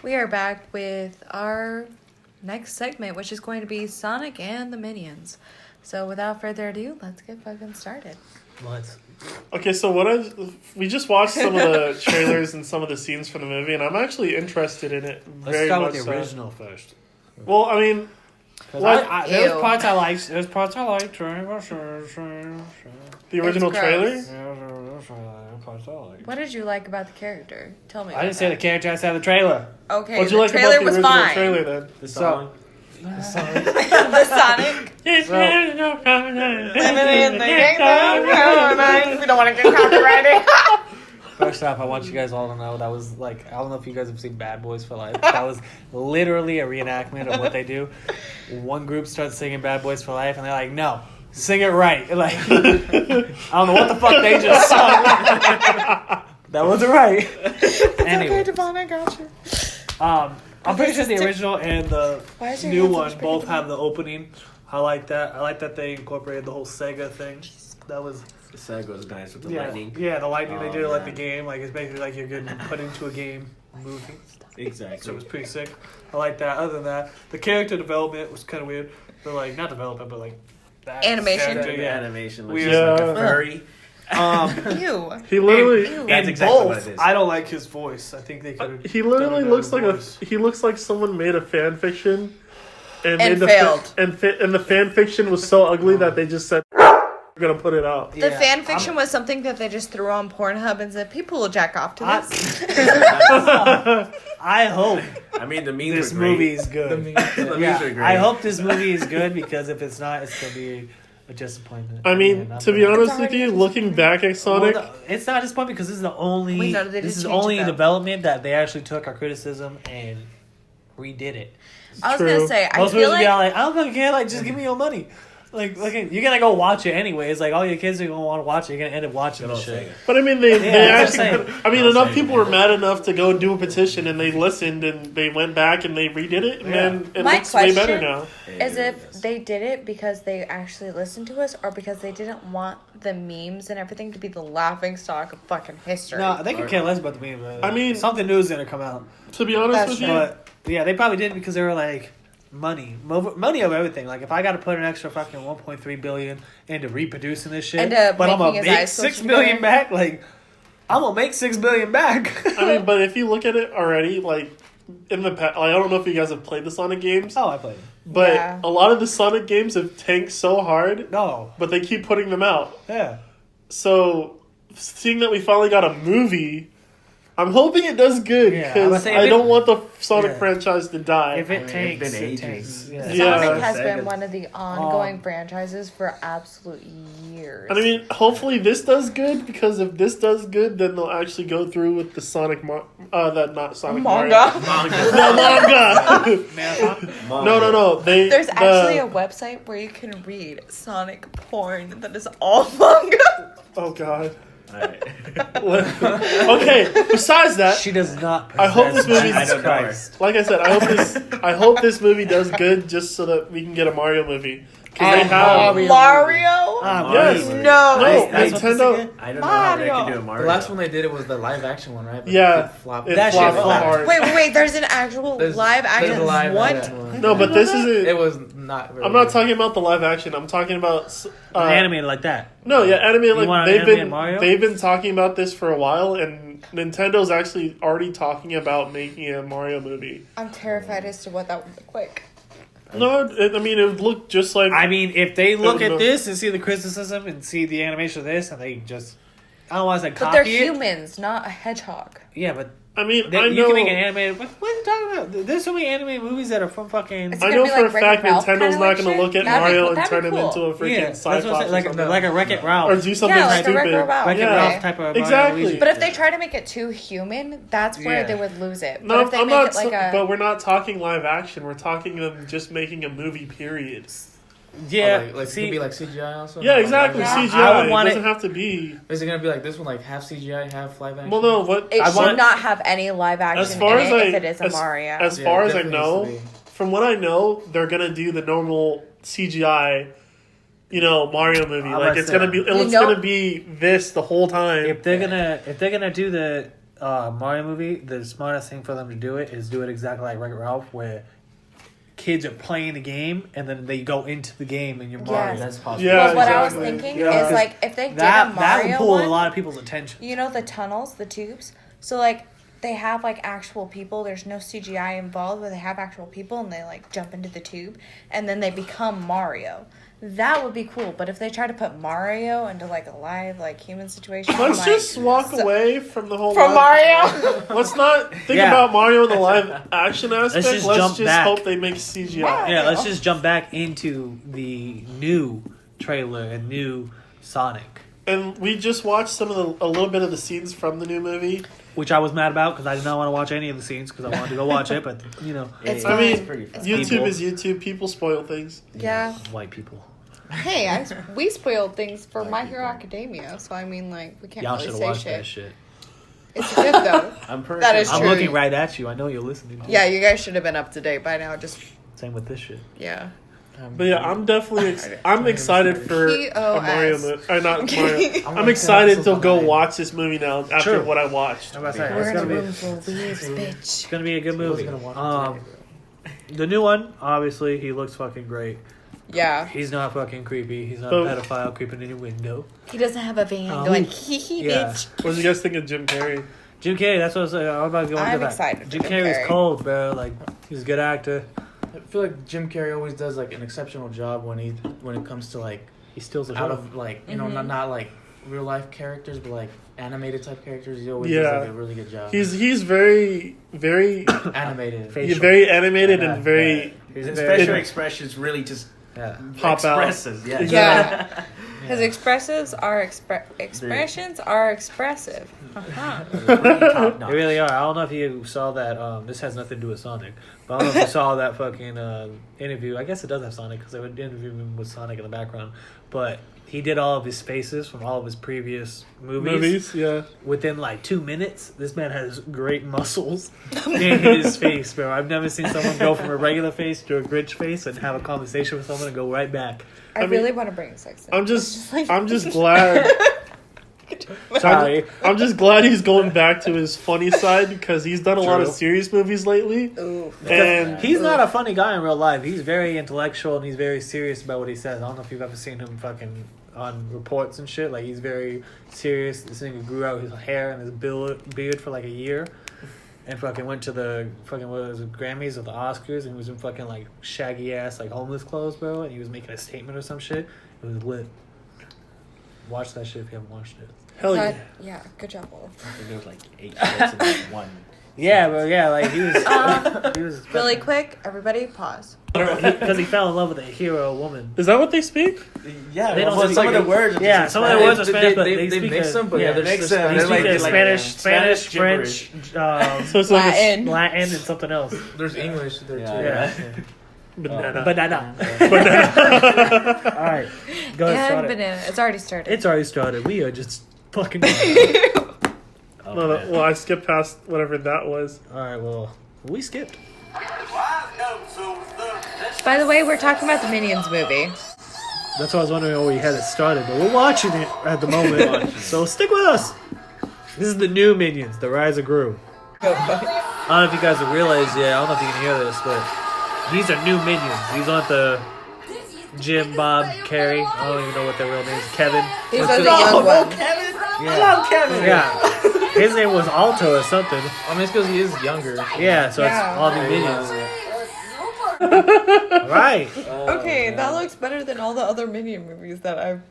We are back with our next segment, which is going to be Sonic and the Minions. So without further ado, let's get fucking started. Okay, so we just watched some of the trailers and some of the scenes from the movie, and I'm actually interested in it very much. Let's start with the original first. Well, I mean, there's parts I like. There's parts I like. The original trailer? What did you like about the character? Tell me. I didn't say the character. I said the trailer. Okay, What'd you the like trailer about the was original fine. trailer then? The song. The Sonic. We don't want to get copyrighted. First off, I want you guys all to know that was like, I don't know if you guys have seen Bad Boys for Life. That was literally a reenactment of what they do. One group starts singing Bad Boys for Life, and they're like, no, sing it right. Like, I don't know what the fuck they just sung. That wasn't right. Anyway. Okay, Devon, I got you. I'm pretty sure the original and the your new hands so one big? both have the opening. I like that. I like that they incorporated the whole Sega thing. That was... The Sega was nice with the Yeah, lightning. yeah, the lightning. They did it like the man. game. Like, it's basically like you're getting put into a game movie. Exactly. So it was pretty sick. I like that. Other than that, the character development was kind of weird. But like, not development, but like... that Animation? character, The yeah. animation looks Weird. just like Yeah. a furry. Ew. He literally, Ew. That's In exactly both, what it is. I don't like his voice. I think they could. he literally looks like voice. he looks like someone made a fan fiction, And made the failed. and the fan fiction was so ugly that they just said we're gonna put it out. The fan fiction was something that they just threw on Pornhub and said people will jack off to this. I hope I mean, the memes this were great. movie is good. The memes are great. I hope this movie is good because if it's not, it's gonna be a disappointment. I mean, And I'm to be gonna- honest with you, looking back at Sonic, Well, no, it's not a disappointment because this is the only. Wait, no, they this just is changed only it a though. development that they actually took our criticism and redid it. I was True. gonna say, I Most feel movies would be all like like, I don't fucking care. Like, just give me your money. Like, you're gonna go watch it anyways. Like, all your kids are gonna want to watch it. You're gonna end up watching Good this old shit. Sega. but I mean, they that's what I'm actually. saying. I mean, Don't enough say people it, were man. mad enough to go do a petition, and they listened, and they went back and they redid it, and Yeah. then it My looks way better question- now. as if they did it because they actually listened to us or because they didn't want the memes and everything to be the laughing stock of fucking history. No, they could care less about the meme. I mean- something new is gonna come out. To be honest That's with true. you, But yeah, they probably did because they were like, money over everything. Like, if I got to put an extra fucking 1.3 billion into reproducing this shit, And, but I'm making gonna his make eyes 6 switch million together. back. Like, I'm gonna make 6 million back. I mean, but if you look at it already, like in the past, like, I don't know if you guys have played the Sonic games, Oh, I played it. but Yeah. a lot of the Sonic games have tanked so hard, No, but they keep putting them out. yeah. So, seeing that we finally got a movie, I'm hoping it does good Yeah, I because would say I if don't it- want the Sonic Yeah. franchise to die. If it it's takes, been it ages. takes. Sonic Yeah. has Sega. been one of the ongoing franchises for absolute years. And I mean, hopefully this does good because if this does good, then they'll actually go through with the Sonic that not Sonic manga. Mario. The manga. No. There's actually a website where you can read Sonic porn that is all manga. Oh God. Alright. Okay. Besides that, She does not. I hope this possess movie- I Jesus don't know her. Christ. like I said, I hope this movie does good just so that we can get a Mario movie because they And have. Mario? Ah, Yes. Mario. No. No, That's what this Nintendo. again? I don't know how they Mario. can do a Mario. The last one they did it was the live action one, right? But Yeah, it flopped. it That shit flopped flopped. hard. Wait. There's an actual There's- live action. there's a live What? action one. No, but this isn't. It was not. Very I'm not good. talking about the live action. I'm talking about Animated like that. No, yeah, animated. You want Like an animated Mario? they've been talking about this for a while, and Nintendo's actually already talking about making a Mario movie. I'm terrified as to what that would look like. No, I mean it would look just like. I mean, if they look don't know. at this and see the criticism and see the animation of this, and they just, I don't want to say But copy they're it. humans, not a hedgehog. Yeah, but I mean, they, I you know. can make an animated. What are you talking about? There's so many animated movies that are from fucking. It's I gonna know be for like a Wreck-It fact Ralph Nintendo's kinda not like going to shit? look at That'd be Mario cool- and that'd turn be him cool. into a freaking Yeah, that's Cyclops what I'm saying. or Like something. a Wreck-It Ralph. Or do something Yeah, like a stupid. Wreck-It Ralph. Wreck-It Okay. Ralph type of Mario Exactly. Luigi. But if they try to make it too human, that's where Yeah. they would lose it. But No, if they I'm make not. it like a... But we're not talking live action. We're talking them just making a movie. Period. Yeah, Like it see, could be like CGI also. Yeah, exactly. Yeah. CGI. I would want it doesn't it- have to be. Is it gonna be like this one, like half CGI, half live action? Well, no. What It I should want- not have any live action as far in as it I if it is a Mario. as Yeah, far it as I definitely know, needs to be. from what I know, they're gonna do the normal CGI, Mario movie. I'm Like about it's to gonna be, You it's know- gonna be this the whole time. if they're gonna do the Mario movie, the smartest thing for them to do it is do it exactly like Wreck-It Ralph, where kids are playing the game and then they go into the game and you're Mario. Yes. That's possible. Yeah, Well, what I was exactly. thinking Yeah. is like if they did a That Mario would pull one, a lot of people's attention. you know the tunnels, the tubes. So like they have like actual people. There's no CGI involved, where they have actual people and they like jump into the tube and then they become Mario. That would be cool. But if they try to put Mario into like a live like human situation, I'm Let's like, just walk away from the whole. from Mario. Let's not think Yeah. about Mario in the live action aspect. just Let's jump just back. hope they make CGI. Yeah. Yeah, let's just jump back into the new trailer and new Sonic, And we just watched a little bit of the scenes from the new movie. which I was mad about because I did not want to watch any of the scenes because I wanted to go watch it, but you know, It's I fine. mean, pretty fun. YouTube People. is YouTube. People spoil things. Yeah. white people. Hey, we spoiled things for Like My people. Hero Academia, so I mean, like, we can't Y'all should really have say watched shit. that shit. It's good though. I'm pretty That is I'm true. looking right at you. I know you're listening. Yeah, you guys should have been up to date by now. Just Same with this shit. yeah. But yeah, I'm definitely I'm excited for a Mario POS. movie. Not Mario. I'm like excited to to go watch this movie now after True. what I watched. I'm about to say, We're it's in a gonna be, room full of weebs, bitch. it's gonna be a good movie. gonna watch it today, The new one, obviously, he looks fucking great. Yeah. He's not fucking creepy. He's not But- a pedophile creeping in your window. He doesn't have a van Oh. going hee hee Yeah. bitch. What did you guys think of Jim Carrey? Jim Carrey, that's what I was saying. I'm about to go into I'm that. excited for Jim Jim Carrey's Carrey. cold, bro. Like, he's a good actor. I feel like Jim Carrey always does like an exceptional job when it comes to like He steals the out show. of like not like real life characters, but like animated type characters. He always Yeah. does like a really good job. He's very animated. Facial. he's very animated Yeah, and very He's His very- facial expressions really just Yeah. pop out. expresses. Yeah. Yeah. His expressions are expressions are expressive. Uh-huh. Really top notch. They really are. I don't know if you saw that. This has nothing to do with Sonic, but I don't know if you saw that fucking interview. I guess it does have Sonic because they would interview him with Sonic in the background. But he did all of his faces from all of his previous movies. Yeah. Within like 2 minutes. This man has great muscles in his face, bro. I've never seen someone go from a regular face to a Grinch face and have a conversation with someone and go right back. I mean, really want to bring sex in. I'm just glad. Sorry. I'm just glad he's going back to his funny side because he's done a lot of True. serious movies lately. Ooh. And He's not a funny guy in real life. He's very intellectual and he's very serious about what he says. I don't know if you've ever seen him fucking on reports and shit. Like, he's very serious. This nigga grew out his hair and his beard for like a year. And fucking went to the fucking, what was it, Grammys or the Oscars, and he was in fucking like shaggy ass like homeless clothes, bro. And he was making a statement or some shit. It was lit. Watch that shit if you haven't watched it. hell yeah. Yeah, good job, Wolf. I think there was like 8 minutes in like one. Yeah, bro. Yeah, like he was. He was Really quick, everybody pause. because he fell in love with a hero woman. Is that what they speak? Yeah, They don't well, speak some of the like- words. Are Yeah, just some of the Spanish. words are Spanish, but they speak mix a- them, but yeah, yeah, they're mix just them. They They're speak like- a like, Spanish, Spanish French, So it's like Latin. Latin, and something else. There's English there Yeah, too. Yeah. banana. Banana. All right, go ahead. Yeah, Start it. banana. It's already started. It's already started. We are just fucking. Oh, No, man. well, I skipped past whatever that was. All right, well, we skipped. By the way, we're talking about the Minions movie. That's why I was wondering where we had it started, but we're watching it at the moment. So stick with us. This is the new Minions, the Rise of Gru. I don't know if you guys have realized yet. I don't know if you can hear this, but these are new Minions. These aren't the Jim, Bob, Carrie. I don't even know what their real names. Kevin. These are the young ones. Kevin. Yeah. I love Kevin. Yeah. His name was Alto or something. I mean, it's because he is younger. Yeah, so Yeah. it's all new Minions. Right. Okay, that looks better than all the other Minion movies that I've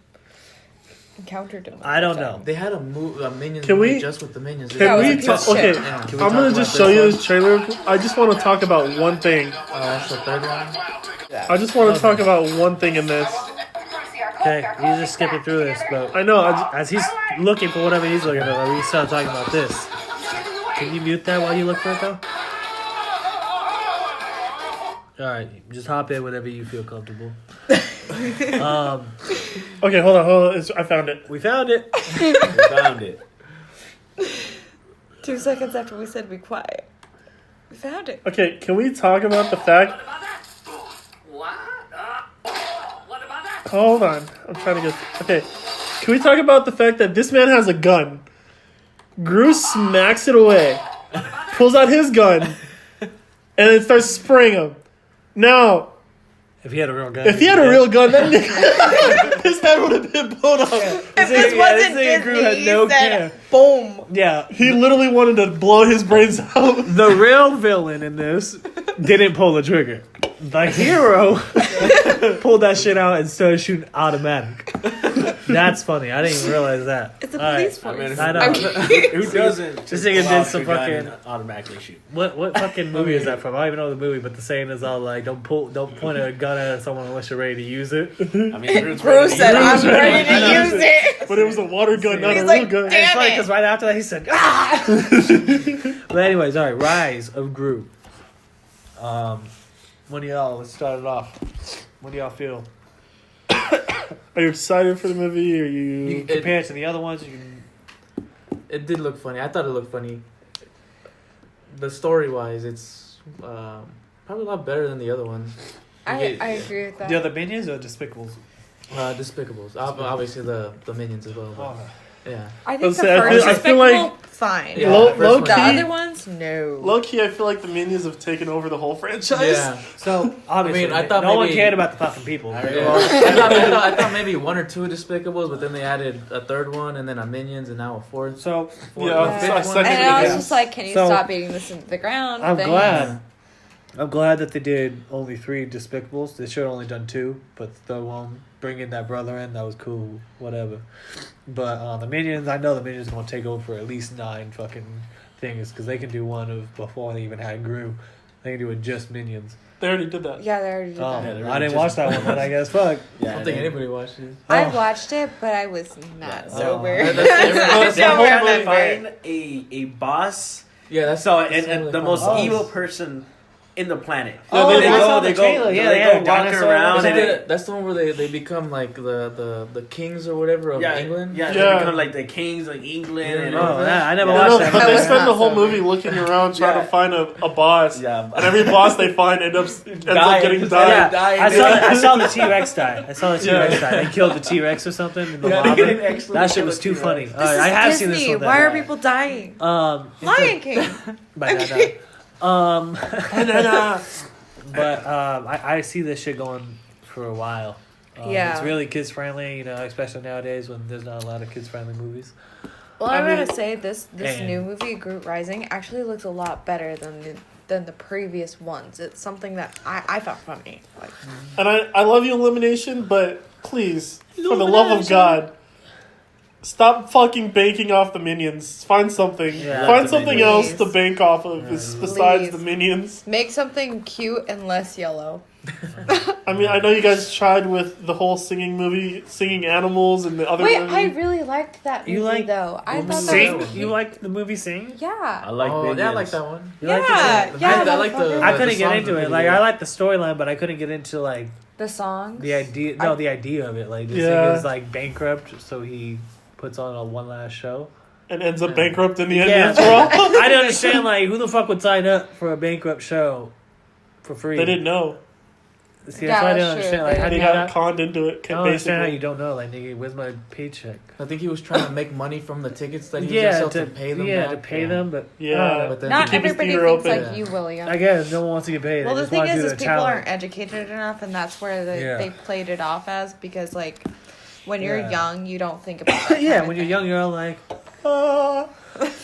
encountered in my I don't lifetime. know. They had a Minions Can we- movie just with the Minions. Can Yeah, it was we a piece talk? of Okay, shit. Yeah. Can we I'm talk gonna about just this show you one? this trailer. I just want to talk about one thing. That's the third one. I just want to talk about one thing in this. Okay, he's just skipping through this, but I know. as he's looking for whatever he's looking for, we start talking about this. Can you mute that while you look for it, though? Alright, just hop in whenever you feel comfortable. Okay, hold on. I found it. We found it. We found it. 2 seconds after we said be quiet. We found it. Okay, can we talk about the fact? Hold on, I'm trying to get. Okay, can we talk about the fact that this man has a gun? Gru smacks it away, pulls out his gun, and then starts spraying him. Now, If he had a real gun. if he had a real gun, that nigga, his head would have been blown off. If this wasn't nigga Gru Disney, had he no said, care. boom. Yeah. He literally wanted to blow his brains out. The real villain in this didn't pull the trigger. The hero pulled that shit out and started shooting automatic. That's funny. I didn't even realize that. It's a All right. police force. I know. Who doesn't? This nigga pull did out some your gun fucking- and automatically shoot. What fucking movie is that from? I don't even know the movie, but the saying is all like, don't point a gun at someone unless you're ready to use it. I mean, Groot's Bruce said, ready to I'm use it. ready to use it. But it was a water gun, not a He's real like, gun. And it's damn funny it. because right after that he said, ah! But anyways, all right, Rise of Gru. What do y'all, let's start it off. What do y'all feel? Are you excited for the movie? Or you? Compared to the other ones, It did look funny. I thought it looked funny. The story wise, it's probably a lot better than the other ones. I agree with that. the other Minions or Despicables? Despicables. Obviously the Minions as well. But, yeah. I think the Let's say, I first feel like- Despicable, fine. Yeah, Low- the first low one. The key- other ones, no. Low key, I feel like the Minions have taken over the whole franchise. Yeah. So, obviously, I thought no one maybe- cared about the fucking people. Yeah. I thought maybe one or two Despicables, but then they added a third one, and then a Minions, and now a fourth. So, Yeah, a fifth I one. second And I was Yeah. just like, can you So- stop beating this into the ground? I'm Thanks. glad. I'm glad that they did only 3 Despicables. They should have only done 2, but the one bringing that brother in, that was cool. Whatever. But the Minions, I know the Minions are going to take over for at least 9 fucking things because they can do one of before they even had Gru. They can do it just Minions. They already did that. Yeah, they already did Oh, that. they're I didn't just- watch that one, but I guess fuck. I don't think anybody watched it. I Oh. watched it, but I was not Yeah. sober. That's- They Don't have to remember. find a boss. Yeah, that's So that's and really the fun. most Oh. evil person in the planet. Oh, they I saw go, the trailer. Yeah, they had a walk dinosaur. around Is and that that's the one where they become like the kings or whatever of England. Yeah, Yeah. they become like the kings of England. Yeah. And Oh, yeah, I never No, watched no, that. but I they was spend the not whole sober. movie looking around trying Yeah. to find a boss. Yeah. And every boss they find ends up getting Yeah. died. dying. I saw the T-Rex die. I saw the T-Rex die. They killed the T-Rex or something in the Yeah, lava. they didn't actually That shit kill was the too T-Rex. funny. This I is have Disney. seen this one. Why are people dying? Lion King. But I see this shit going for a while. Yeah. It's really kids friendly, especially nowadays when there's not a lot of kids friendly movies. Well, I I'm mean- gonna say this And- new movie, Groot Rising, actually looks a lot better than the previous ones. It's something that I found funny. Like, And I love you, Elimination, but please, for the love of God, stop fucking banking off the Minions. Find something. Yeah. Find The something Minions. else to bank off of besides Please. the Minions. make something cute and less yellow. I mean, I know you guys tried with the whole singing movie, singing animals, and the other Wait, movie. I really liked that movie You like though. I thought that Sing? was You like the movie Sing? I yeah. like Oh, Minions. yeah, I like that one. You like Yeah, the yeah. I like the- motherfucker. I couldn't the get songs into are it. pretty Like good. I like the storyline, but I couldn't get into like The songs. the idea. No, the idea of it. Like this Yeah. thing is like bankrupt, so he puts on a one last show. and ends up bankrupt in the end. Yeah. After all. I didn't understand like who the fuck would sign up for a bankrupt show for free. They didn't know. See, Yeah, that's why I didn't that's understand. true. Like, They how do They you got not? conned into it, I don't understand how basically. you don't know. Like, nigga, where's my paycheck? I think he was trying to make money from the tickets that he was Yeah, gonna sell to pay them. yeah, back. to pay them, but Yeah. But then Not keep his everybody theater thinks open. like you, William. I guess no one wants to get paid. Well, They the just thing want to do is the people challenge. aren't educated enough, and that's where Yeah. they played it off as because like when you're Yeah. young, you don't think about that Yeah, kind of when you're thing. young, you're all like,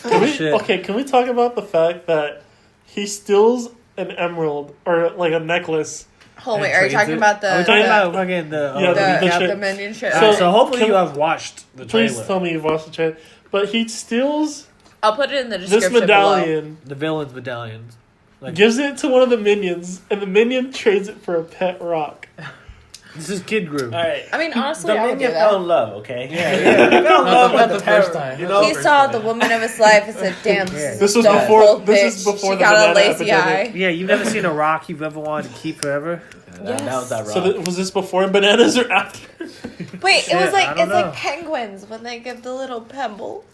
Can we, shit. okay, can we talk about the fact that he steals an emerald or like a necklace? Oh wait, and are you trades talking it. about the Are we talking the, about fucking the? Yeah, the, the shit. the minion shit? So, So, hopefully can- you have watched the trailer. Please tell me you've watched the trailer. But he steals I'll put it in the this description medallion, The villain's medallions. Like, gives it to one of the minions, and the minion trades it for a pet rock. this is Kid Group. All right. I mean, honestly, The I would do minion fell that. in love, okay? Yeah, He fell in love Not with the parrot, first time. You know? He saw the woman of his life and said, "Damn, Yeah. This was dumb before- old this is bitch. before she the got a banana lazy epidemic. eye." Yeah, you've never seen a rock you've ever wanted to keep forever. That was that rock. So was this before bananas or after? Wait, it Shit, was I like don't it's know. like penguins when they give the little pebble.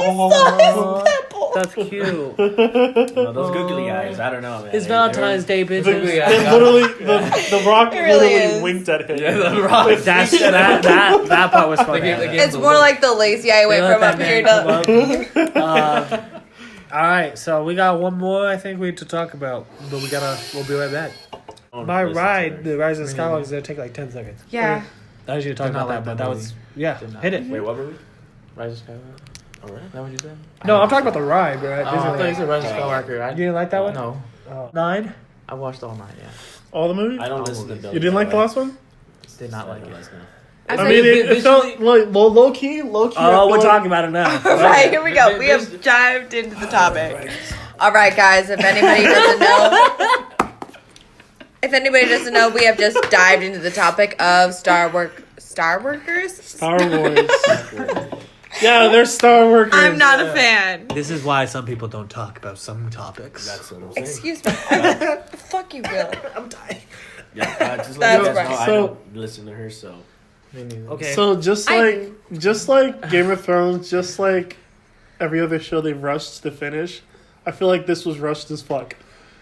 Oh. That's cute. No, those googly eyes. I don't know, man. It's Valentine's Day, The, bitches. it literally, the Rock It really literally is. winked at him. Yeah, the rock. That part was funny. It's more like the lazy eye went from up here to. All right, so we got one more I think we need to talk about, but we'll be right back. My ride, the Rise of Skywalker, is gonna take like 10 seconds. Yeah. I was gonna talk Did not about that, like but that that movie. was Did not. hit it. Wait, what were we? Rise of Skywalker. All right. Is that what you said? No, I'm talking about the ride, bro. Oh, I thought you said Rise of Skywalker. You didn't like that one? No. Oh. 9. I watched all 9, yeah. All the movies? I don't listen to Billy. You didn't like the last one? Did not like it. I mean, it felt like low key. I Oh, feel we're like- talking about it now. All right, here we go. We have dived into the topic. All right, guys. If anybody doesn't know, we have just dived into the topic of Star Workers. Star Wars. Yeah, they're Star workers. I'm not a fan. This is why some people don't talk about some topics. That's what I'm saying. Excuse me. Fuck you, Will. I'm dying. Yeah, just That's let you guys right. know, I So- don't listen to her, so. Me neither. Okay. So just like Game of Thrones, just like every other show they've rushed to finish, I feel like this was rushed as fuck.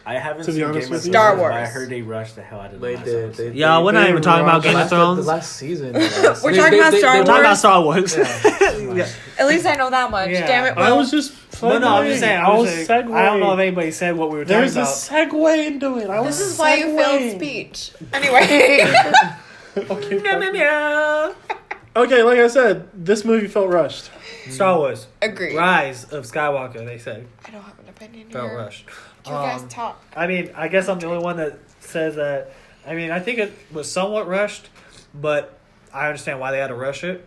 I haven't To be seen honest Game with of you. Star Thrones, but I Wars. heard they rushed the hell out of the They last did. episode. Yeah, we're not they even talking about rushed Game of The Thrones. last season. We're talking about Star We're talking about Wars. Star Wars. Yeah. At least I know that much. Yeah. Damn it, I Will. was just. No, I'm just saying. I was I don't know if anybody said what we were talking There's a about. segue into it. This is why you failed segueing. speech. Anyway. Okay, Meow, meow, fine. meow. Okay, like I said, this movie felt rushed. Star Wars. Agreed. Rise of Skywalker, they said. I don't have an opinion Felt here. rushed. You guys talk. I mean, I guess I'm the only one that says that. I mean, I think it was somewhat rushed, but I understand why they had to rush it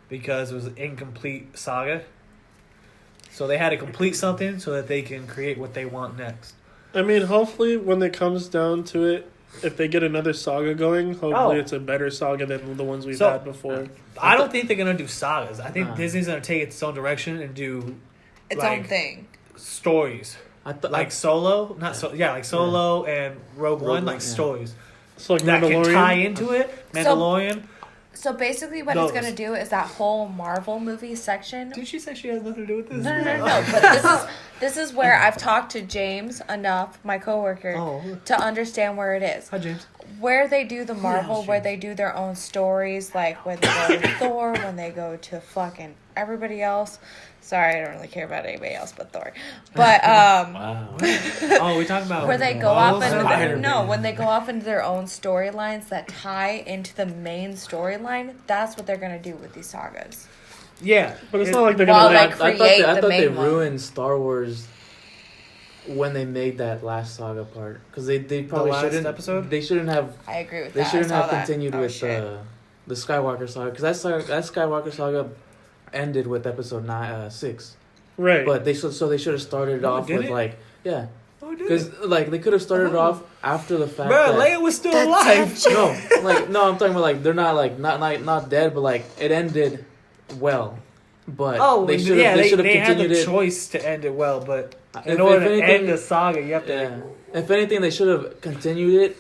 because it was an incomplete saga. So they had to complete something so that they can create what they want next. I mean, hopefully, when it comes down to it, if they get another saga going, hopefully it's a better saga than the ones we've So- had before. I don't think they're gonna do sagas. I think Nah. Disney's gonna take its own direction and do Its like, own thing. stories, I thought like Solo, not so yeah, like Solo and Rogue One, like One, yeah. stories So like that can Mandalorian. tie into it. Mandalorian. So basically, what Those. it's gonna do is that whole Marvel movie section. Did she say she has nothing to do with this? No. But this is where I've talked to James enough, my coworker, Oh, to understand where it is. hi James. Where they do the Marvel, else, where James? they do their own stories, like when they go to Thor, when they go to fucking everybody else. Sorry, I don't really care about anybody else but Thor. But Wow. Oh, we talking about where they go off Spider-Man. into when they go off into their own storylines that tie into the main storyline, that's what they're gonna do with these sagas. Yeah, But it's not like they're While gonna. they Like, create I the thought they main one. ruined Star Wars when they made that last saga part because they probably last shouldn't episode? They shouldn't have I agree with they that. I shouldn't saw have that. continued Oh, with shit. the Skywalker saga because that Skywalker saga ended with episode 6. right. But they should have started No, off did with it? like yeah Oh, dude. because like they could have started off after the fact Bro, that Leia was still alive. no I'm talking about like they're not like not dead but like it ended well but Oh, they should yeah, have they had continued the it. choice to end it well, but in If- order if to anything- end the saga, you have to. Yeah. If anything, they should have continued it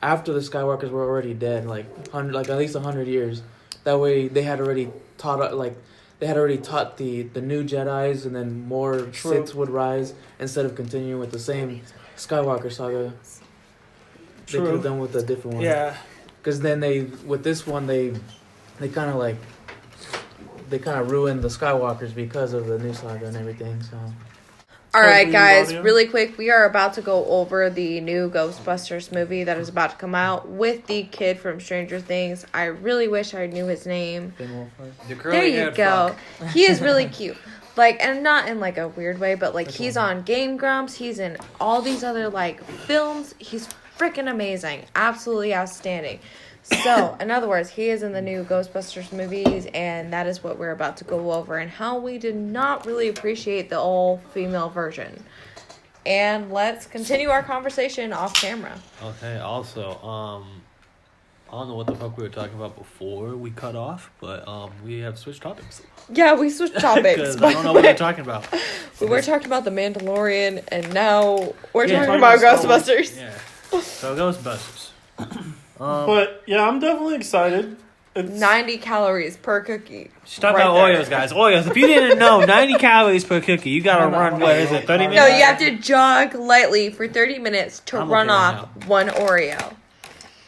after the Skywalkers were already dead, like at least 100 years. That way, they had already taught the new Jedi's, and then more True. Siths would rise instead of continuing with the same Skywalker saga. They could True. have done with a different one. Yeah. Because then with this one they kind of ruined the Skywalkers because of the new saga and everything. So. All right, Toby guys, Audio. really quick, we are about to go over the new Ghostbusters movie that is about to come out with the kid from Stranger Things. I really wish I knew his name. There you go. He is really cute. Like, and not in like a weird way, but like he's on Game Grumps. He's in all these other like films. He's freaking amazing. Absolutely outstanding. So, in other words, he is in the new Ghostbusters movies, and that is what we're about to go over and how we did not really appreciate the all-female version. And let's continue our conversation off camera. Okay, also, I don't know what the fuck we were talking about before we cut off, but we have switched topics. Yeah, we switched topics. Because I don't know what we're talking about. We were talking about The Mandalorian, and now we're Yeah, talking talking about about Star Wars. Ghostbusters. Yeah. So Ghostbusters. But yeah, I'm definitely excited. It's, 90 calories per cookie. She's talking Right about there. Oreos, guys. Oreos. If you didn't know, 90 calories per cookie. You gotta run, what is it, 30 minutes? No, you have to jog lightly for 30 minutes to I'm run okay off right one Oreo.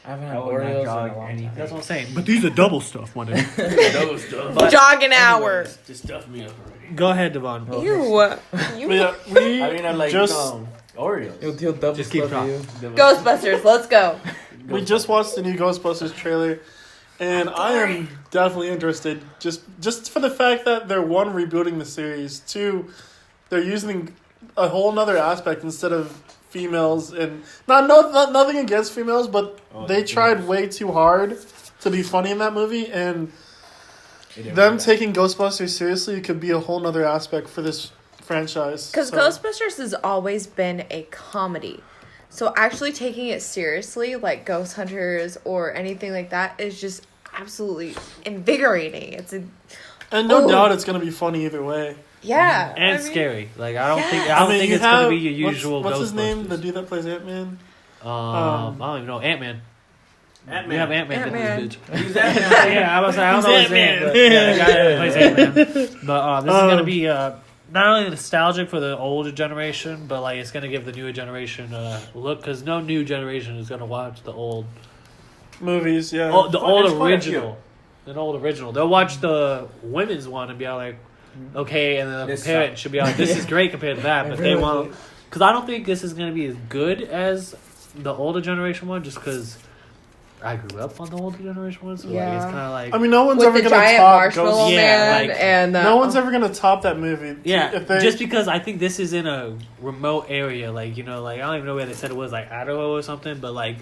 I haven't had I would not Oreos in a jog long anything. time. That's what I'm saying. But these are double stuff, one day. No stuff. Jog an hour. Just stuff me up already. Go ahead, Devon. Ew. but You yeah, we I mean, I'm like, just Oreos. He'll double Just keep stuff you. Ghostbusters, let's go. we just watched the new Ghostbusters trailer, and I am definitely interested. Just for the fact that they're one, rebooting the series, two, they're using a whole nother aspect instead of females, and nothing against females, but they tried way too hard to be funny in that movie, and them taking Ghostbusters seriously could be a whole nother aspect for this franchise. Because So- Ghostbusters has always been a comedy. So actually taking it seriously, like Ghost Hunters or anything like that, is just absolutely invigorating. and no Ooh. doubt it's gonna be funny either way. Yeah. And I mean, scary. Like, I don't think, Yes. I don't think you it's gonna have- be your usual what's his name? Ghostbusters. The dude that plays Ant-Man. I don't even know. Ant-Man. Ant-Man. We have Ant-Man in Ant-Man. this bitch. Who's that? Yeah, I was like, I don't Who's know his name, Ant-Man? but yeah, the guy that plays Ant-Man. But this is gonna be not only nostalgic for the older generation, but like it's gonna give the newer generation a look, because no new generation is gonna watch the old, Movies, yeah. the old there's quite a original, an old original. They'll watch the women's one and be all like, okay, and then the This parent sucks. should be like, this is great compared to that, but they won't, because I don't think this is gonna be as good as the older generation one, just because I grew up on the older generation one, so like, it's Yeah. kind of like. I mean, no one's With ever the gonna giant top marshmallow Ghost. Yeah, man like, and No one's ever gonna top that movie. Yeah, If they, just because I think this is in a remote area, like, you know, like I don't even know where they said it was, like Idaho or something, but like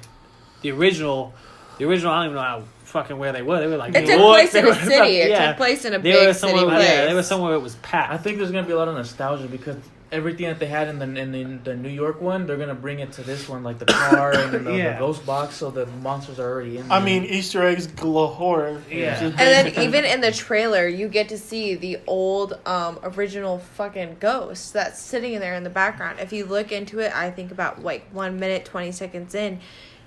the original, I don't even know how fucking where they were. They were like It New took York, place they in a were city. fucking- It yeah. took place in a They were big city somewhere, place. yeah, they were somewhere it was packed. I think there's gonna be a lot of nostalgia because everything that they had in the New York one, they're gonna bring it to this one, like the car and the Yeah. ghost box, so the monsters are already in there. I mean, Easter eggs galore. Yeah. Just And then basically- even in the trailer, you get to see the old original fucking ghost that's sitting in there in the background. If you look into it, I think about like 1 minute, 20 seconds in,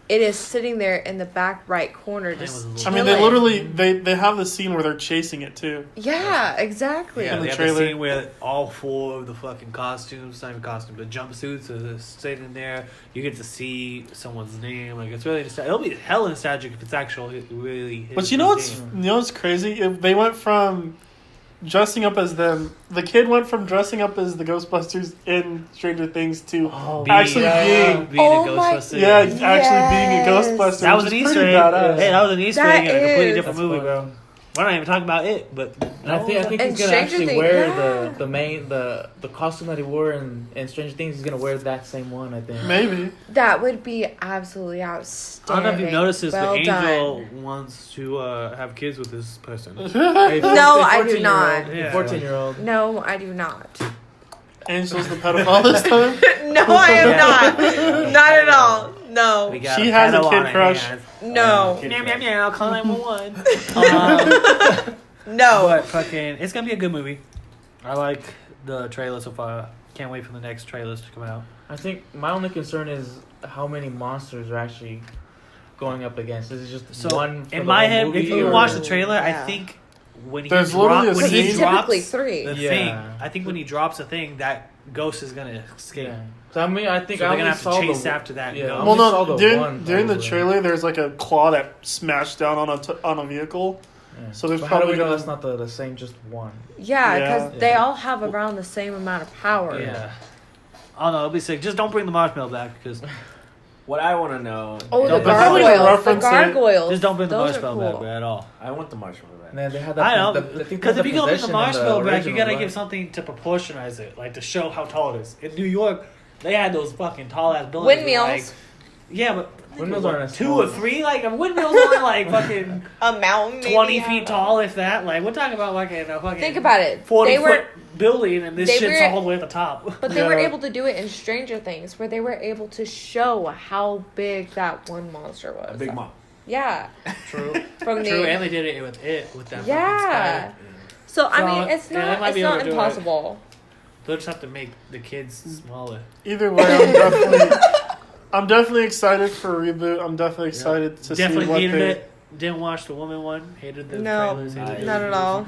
it is sitting there in the back right corner just was- I mean, they chilling. literally they have the scene where they're chasing it too. Yeah, exactly. Yeah, in they the have the trailer. scene where all four of the fucking costumes, not even costumes, but jumpsuits are sitting there. You get to see someone's name. Like, it's really nostalgic. It'll be hella nostalgic if it's actually really. But you know what's crazy? If they went from dressing up as them. The kid went from dressing up as the Ghostbusters in Stranger Things to actually being Oh a my- Ghostbuster. actually being a Yes. Ghostbuster. That was which an is Easter pretty egg. badass. Hey, that was an Easter That egg in a completely is. different That's movie, fun. bro. We're not even talking about it, but I think And he's gonna Stranger actually Things, wear yeah. the costume that he wore in Stranger Things. He's gonna wear that same one, I think. Maybe. That would be absolutely I outstanding. don't know if you've noticed this, well but Angel done. wants to have kids with this person. No, I do not. Yeah. 14-year-old. No, I do not. Angel's the pedophile this time. No, I am not. Not at all. No. We got She has a pedo kid on our crush. hands. No. Meow, meow, meow, call 911. No. But fucking, it's gonna be a good movie. I like the trailer so far. Can't wait for the next trailers to come out. I think my only concern is how many monsters are actually going up against. Is it just So one? For in the my whole head, movie, if you or- watch the trailer, Yeah. I think when he There's literally a when he scene- It's drops typically 3. the Yeah. thing, I think when he drops the thing, that ghost is gonna escape. Yeah. So I mean, I think So I they're gonna only have to saw chase the, after that Yeah. ghost. Well, only saw no. the one, During the probably. trailer, there's like a claw that smashed down on a vehicle. Yeah. So there's But how do we probably know gonna- that's not the same? Just one. Yeah, because Yeah. they all have around the same amount of power. Yeah. Oh no, it'll be sick. Just don't bring the marshmallow back because What I want to know. Oh, the but probably gargoyles. The reference it. gargoyles. just don't bring the Those are marshmallow cool. back bro, at all. I want the marshmallow back. Man, they had that. I know, think because they if had you're gonna bring the possession in marshmallow back, you original, gotta right? give something to proportionize it, like to show how tall it is. In New York, they had those fucking tall ass buildings. with, Windmills. Like, yeah, but Windmills aren't as 2 tall. or 3. Like a windmill's only like fucking A mountain. maybe, 20 I feet don't know. tall, if that. Like we're talking about like a fucking Think about it. 40 They foot were, building, and this they shit's were- all the way at the top. but they were Yeah. able to do it in Stranger Things, where they were able to show how big that one monster was. A big mom. Yeah. True, From true, the. and they did it with that. Yeah. Fucking spider. So I So, mean, it's yeah, they not. might It's be able not to do it. impossible. They'll just have to make the kids smaller. Either way, I'm definitely excited for a reboot. I'm definitely excited to Definitely see what needed they. it. Didn't watch the woman one. Hated the No, trailers. Hated the not at reviews. all.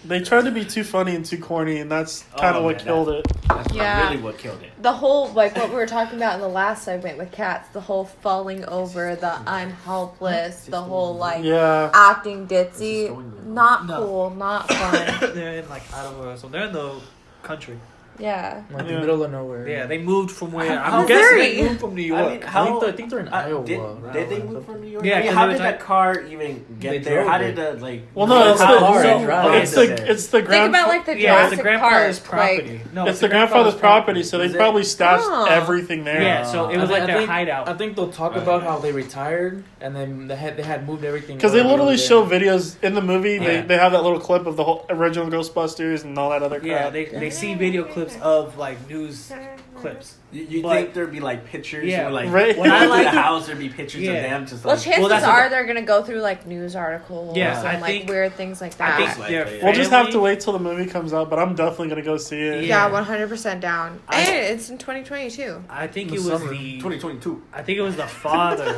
They tried to be too funny and too corny, and that's kind of what man, killed it. That's Yeah. really what killed it. The whole, like what we were talking about in the last segment with cats, the whole falling over, the I'm helpless, the whole like Yeah. acting ditzy, not No. cool, not fun. They're in like Iowa, so they're in the country. Yeah. Like Yeah. the middle of nowhere. Yeah, they moved from where? How- I'm guessing Missouri. they moved from New York. I mean, how, I think they're in Iowa. Did they move from New York? Yeah, I mean, 'cause how they did were that car even They get there? drove How it. did the Well, no, it's How the far so- they drive. okay, it's so- the Think about like the Yeah, it's Jurassic the grandfather's Park. property. Like, No, it's the grandfather's property, so they Is it? probably stashed Oh. everything there. Yeah, so it was like their think, hideout. I think they'll talk about how they retired and then they had moved everything. Because they over literally there. show videos in the movie. Yeah. They have that little clip of the whole original Ghostbusters and all that other crap. Yeah, they see video clips of like news clips. You But- think there'd be like pictures? Yeah. Or, like Right. when I I like like the it- house, there'd be pictures Yeah. of them just well, like. chances that's are what they're gonna go through like news articles Yeah, and I like think- weird things like I that. think Like their that, yeah. We'll just have to family- wait till the movie comes out, but I'm definitely gonna go see it. yeah, Yeah. 100% down. I- And it's in 2022. I think The it was summer. the. 2022. I think it was the father.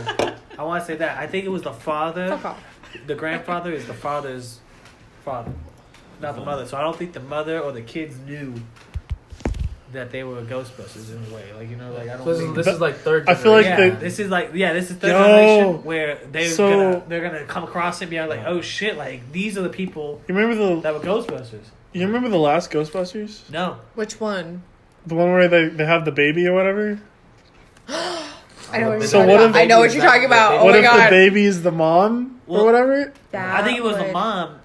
I want to say that. I think it was the father. Fuck off. The grandfather is the father's father, not the mother. So I don't think the mother or the kids knew that they were Ghostbusters in a way. Like like I don't. So think this is like third. I feel like yeah, they- this is third Yo. generation where So- they're gonna come across it and be like, oh shit, like these are the people You remember that were Ghostbusters. you remember the last Ghostbusters? No, Which one? The one where they have the baby or whatever? I know what you're So talking what about. if- I know what you're talking about. Oh what my if god. the baby is the mom Well, or whatever? That I think it was the would- mom.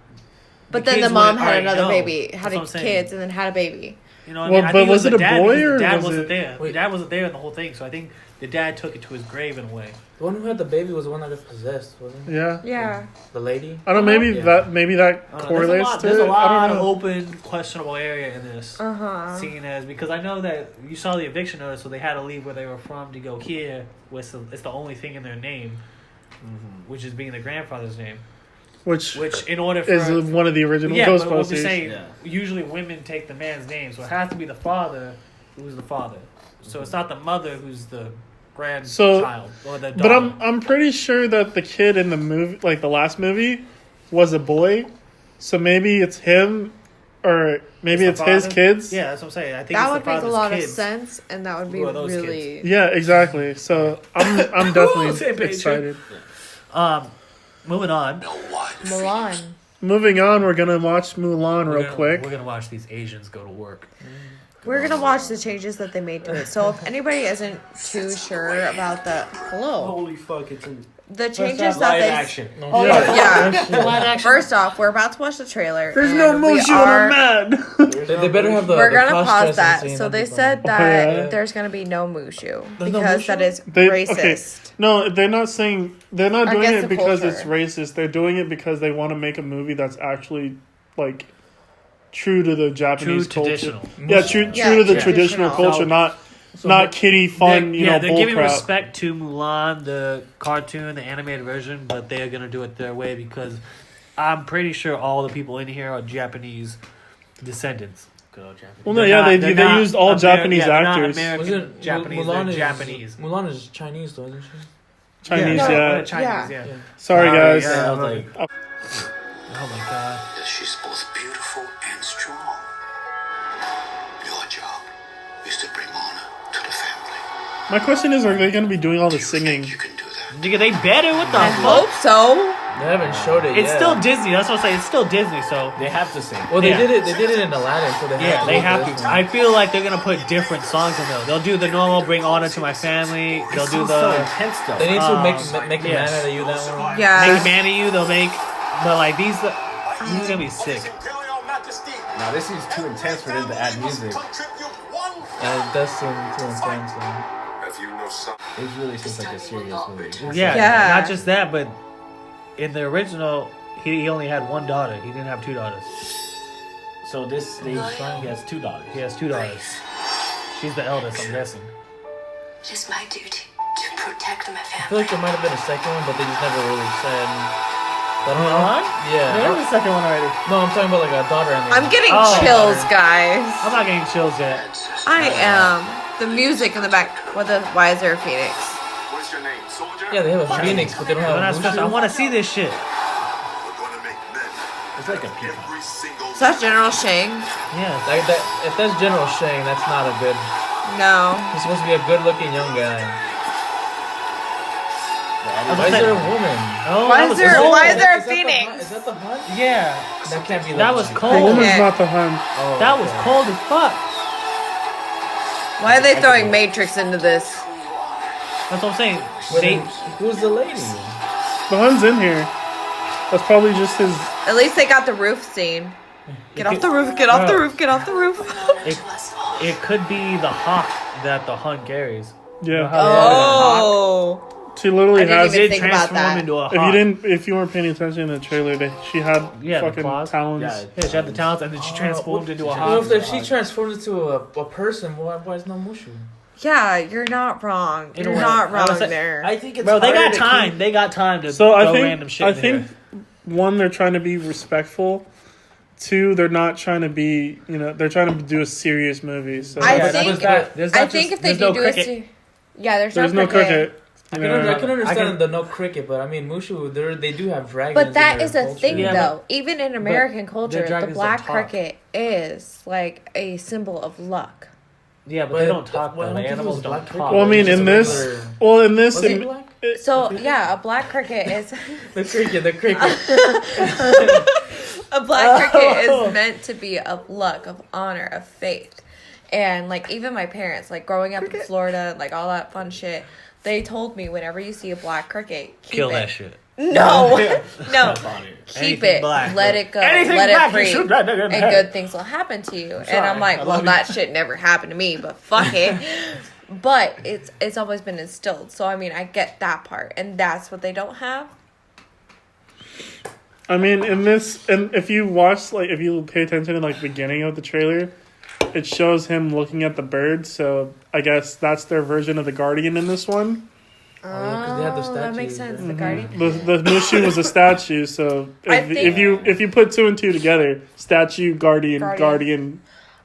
But then the kids mom would had already another know. baby, had That's what I'm saying. kids, and then had a baby. You know what Well, I mean? I but think was it it a the dad boy because or the dad was wasn't it- there. Wait. The dad wasn't there in the whole thing, so I think the dad took it to his grave in a way. The one who had the baby was the one that got possessed, wasn't it? Yeah. Yeah. The lady. I don't know, maybe Yeah. that I don't know. correlates to There's it. a lot I of don't know. open, questionable area in this. Uh-huh. As because I know that you saw the eviction notice, so they had to leave where they were from to go here. It's the only thing in their name, which is being the grandfather's name. Which Which, in order for is one of the original yeah, but we'll be Ghostbusters. saying Yeah. usually women take the man's name, so it has to be the father who's the father. So it's not the mother who's the grandchild or the daughter. But I'm pretty sure that the kid in the movie, like the last movie, was a boy. So maybe it's him, or maybe It's it's the his father? kids. Yeah, that's what I'm saying. I think That it's would the make a father's lot kids. of sense, and that would be Who are those really. Yeah, exactly. So I'm definitely Same page. excited. Moving on. Milan. Moving on, we're gonna watch Mulan real quick. We're gonna watch these Asians go to work. We're gonna watch the changes that they made to it. So if anybody isn't too sure about Holy fuck! It's in the changes live that they. action. Oh yeah. First off, we're about to watch the trailer. There's no and we Mushu are- and I'm mad. They better have the. We're the gonna pause cross-dressing that. scene, So that'd they be said funny. that yeah. there's gonna be no Mushu There's no because that Mushu? is They racist. No, they're not saying they're not doing Against it the because culture. it's racist. They're doing it because they want to make a movie that's actually like true to the Japanese culture. traditional. Yeah, true Yeah, to the yeah. traditional Traditional. culture, not So not what- kiddie fun. they're bull giving crap. respect to Mulan, the cartoon, the animated version, but they are gonna do it their way because I'm pretty sure all the people in here are Japanese descendants. Good old Japanese. Well, no, They're yeah, not- they they're they not used all Ameri- Japanese yeah, they're not actors. American Wasn't Japanese, Mulan they're is Japanese. Mulan is Chinese though, isn't she? Chinese, No, yeah. Chinese, Yeah. yeah. Sorry, guys. Yeah, I was like, Oh my god. She's both beautiful and strong. Your job is to bring honor to the family. My question is, are they going to be doing all the singing? You can do that. Nigga, they better. What the I fuck? hope so. They haven't showed it It's yet. still Disney. That's what I'm saying. It's still Disney, so. they have to sing. Well, they Yeah. did it. They did it in Aladdin, so they have Yeah, to. they do have this to. one. I feel like they're gonna put different songs in there. They'll do the normal "Bring Honor to My Family." They'll do It's so the intense though. They need to Um, make a yeah. man out of you. That one. Yeah. "Make a Man of You." They'll make, but like these are gonna be sick. Now this is too intense for them to add music. It does seem too intense. It really seems like a serious movie. Yeah, Yeah. not just that, but in the original, he only had one daughter. He didn't have two daughters. So this stage, he has 2 daughters. He has two daughters. She's the eldest, I'm guessing. It is my duty to protect my I feel family. like there might have been a second one, but they just never really said. I don't know. Mulan? Yeah. There was a second one already. No, I'm talking about like a daughter and. I'm getting Oh, chills, guys. I'm not getting chills yet. I am. The music in the back. Why is there a phoenix? What's your name, soldier? Yeah, they have a phoenix, but they don't have But a that's just, I Mushu. want to see this shit. We're gonna make men. It's like a peacock. Every single So that's General Shang. Yeah. Like that, if that's General Shang, that's not a good. No. He's supposed to be a good-looking young guy. Why is saying- there a woman? Oh, Why that is was there? cold. Why is there a Is that the phoenix? Hun? Is that the Hun? Yeah. That can't be. That was The cold. woman's Okay. not the Hun. Oh, That was okay. cold as fuck. Why are they throwing Matrix into this? That's what I'm saying. Wait, They, who's the lady? The Hun's in here. That's probably just his. At least they got the roof scene. Get off the roof, get off the roof, get off the roof. it could be the hawk that the Hun carries. Yeah. Oh. She literally I didn't has. even Did think about transform that. into a hawk. If you weren't paying attention in the trailer, she had Yeah, the fucking claws. talons. Yeah, she had the talents and then she transformed into a Well, hawk. if she transformed into a person, why is no Mushu? Yeah, you're not wrong. In You're a way. not I wrong would say- there. I think it's Bro, they got harder to time. keep- They got time to So throw random shit I in think there. one, they're trying to be respectful. Two, they're not trying to be. They're trying to do a serious movie. So I that's- think- There's I not think just- if they there's no do cricket. yeah, there's there's no no cricket. I can, Yeah. I can understand I can- the no cricket, but I mean Mushu, they do have dragons. But in that their is a culture. thing, Yeah, though. Even in American culture, the dragons black don't talk. cricket is like a symbol of luck. Yeah, but they don't talk. well, I though. don't The think it was animals black don't cricket. talk. Well, I mean, Just in a this, regular- well, in this, Was he black? So yeah, a black cricket is The cricket. a black cricket is meant to be of luck, of honor, of faith. And like even my parents, like growing up in Florida, like all that fun shit, they told me whenever you see a black cricket, keep Kill it. that shit. No, no, keep Anything it, black. let it go, Anything let black, it you free, shoot that nigga in the and head. good things will happen to you. And I'm like, I well, love that shit never happened to me, but fuck it. But it's always been instilled. So I mean, I get that part, and that's what they don't have. I mean, in this, and if you watch, like, if you pay attention in, like, the beginning of the trailer, it shows him looking at the bird, so I guess that's their version of the Guardian in this one. yeah, 'cause they had the That makes statues, sense. yeah. The guardian. The Mushu was a statue, so I if think- you put two and two together, statue, guardian.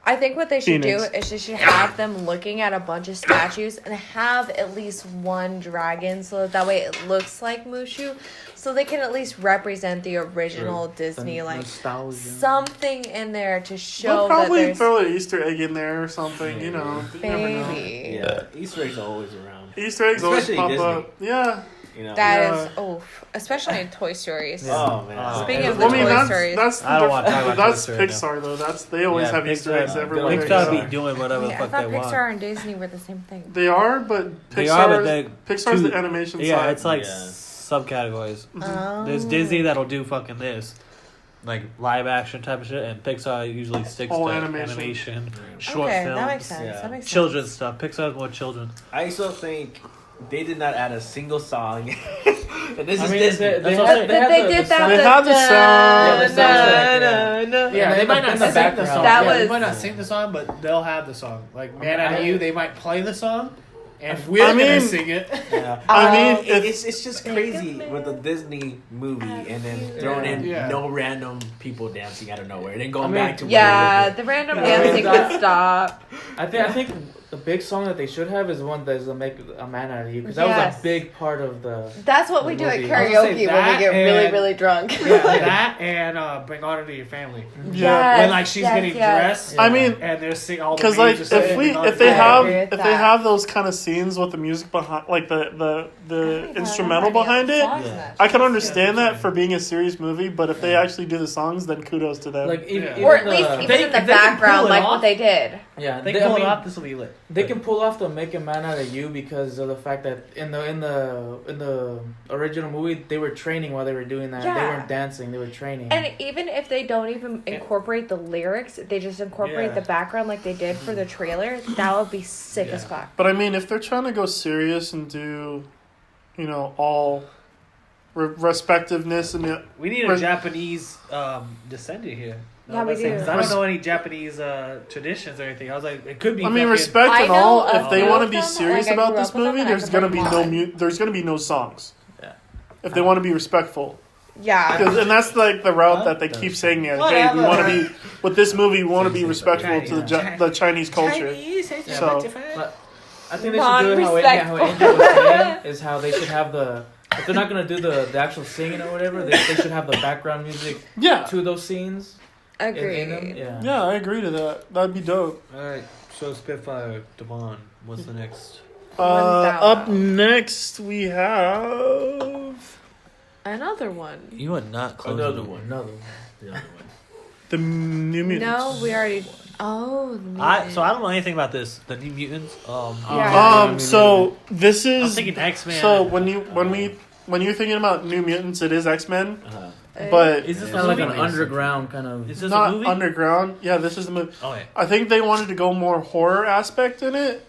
I think what they should Phoenix. do is they should have them looking at a bunch of statues and have at least one dragon, so that way it looks like Mushu, so they can at least represent the original Disney, like nostalgia. something in there to They'll show that probably there's throw an Easter egg in there or something, you know. You never know. baby. Yeah, Easter eggs are always around. Easter eggs always Especially pop Disney. up. Yeah. You know. That Yeah. is especially in Toy Stories. Oh man. Speaking of Well, the I mean, Toy that's Stories. that's I don't wanna talk about that's Toy Story Pixar though. They always Yeah, have Easter Pixar- eggs everywhere. Pixar so- be doing whatever Wait, the I fuck thought they want. Pixar and Disney were the same thing. They are, but Pixar. They are, but they- Pixar's two- the animation Yeah, side. it's like Yeah. subcategories. Oh. There's Disney that'll do fucking this, like live action type of shit, and Pixar usually sticks All to animation. animation, short Okay, films, that makes sense. yeah. That makes children's stuff. Pixar's more children. I also think they did not add a single song. And this I is mean, Disney. they That's what had- I'm But saying. they the did that. sound- They had the sound. Yeah, the soundtrack, yeah. Yeah, they might not in the sing the background. song. That Yeah, they was- might not sing the song, but they'll have the song. Like Man I- Out of You, they might play the song, and we're mean- gonna sing it. Yeah. I mean, It's just crazy with a Disney movie and then throwing in Yeah. no random people dancing out of nowhere and then going I mean, back to Yeah, the random dancing could stop. I think the big song that they should have is one that is Make a Man Out of You, because that was Yes. a big part of the. That's what we The do at movie. I was gonna say karaoke when we that get really, and- really drunk. Yeah, that and Bring Honor to Your Family. Yeah. When like she's getting dressed, I mean, and they're singing all the because names like are saying Bring Honor if to they Your have agree with if they that. have those kind of scenes with the music behind, like the instrumental behind it, I can understand that for being a serious movie. But if they actually do the songs, then kudos to them. Like, Yeah. Or at least even They- in the if they can background, pull it like off- what they did. yeah, They they, pull I it mean, off. This will be lit. they can pull off the Make a Man Out of You because of the fact that in the original movie they were training while they were doing that. They Yeah. weren't dancing; they were training. And even if they don't even incorporate the lyrics, they just incorporate Yeah. the background like they did for the trailer, that would be sick as fuck. But I mean, if they're trying to go serious and do, all respectiveness and We need a Japanese descendant here. Yeah, we do. 'Cause I don't know any Japanese traditions or anything. I was like, it could be. I mean, fucking- respect I and know all. a If they few want to of be them, serious like, I about grew this up with them movie, and I there's could gonna bring be them on. there's gonna be no songs. Yeah. If they want to be respectful, Yeah. and that's like the route that they keep saying it. Hey, we want to be with this movie. We want to be respectful to the Chinese culture. So I think they should do it how Angel was saying, is how they should have if they're not going to do the actual singing or whatever, they should have the background music to those scenes. Agree. In them. Yeah. Yeah, I agree to that. That'd be dope. All right. So Spitfire, Devon, what's the next? Up next we have Another one. You are not close. Another one. the New Mutants. No, we already. Oh, the Mutants. I don't know anything about this. The New Mutants. So this is. I'm thinking X-Men. So when you're thinking about New Mutants, it is X-Men. But Is this Kind of like an movie? underground kind of. Is this not a movie? underground. Yeah, this is the movie. Oh yeah. I think they wanted to go more horror aspect in it.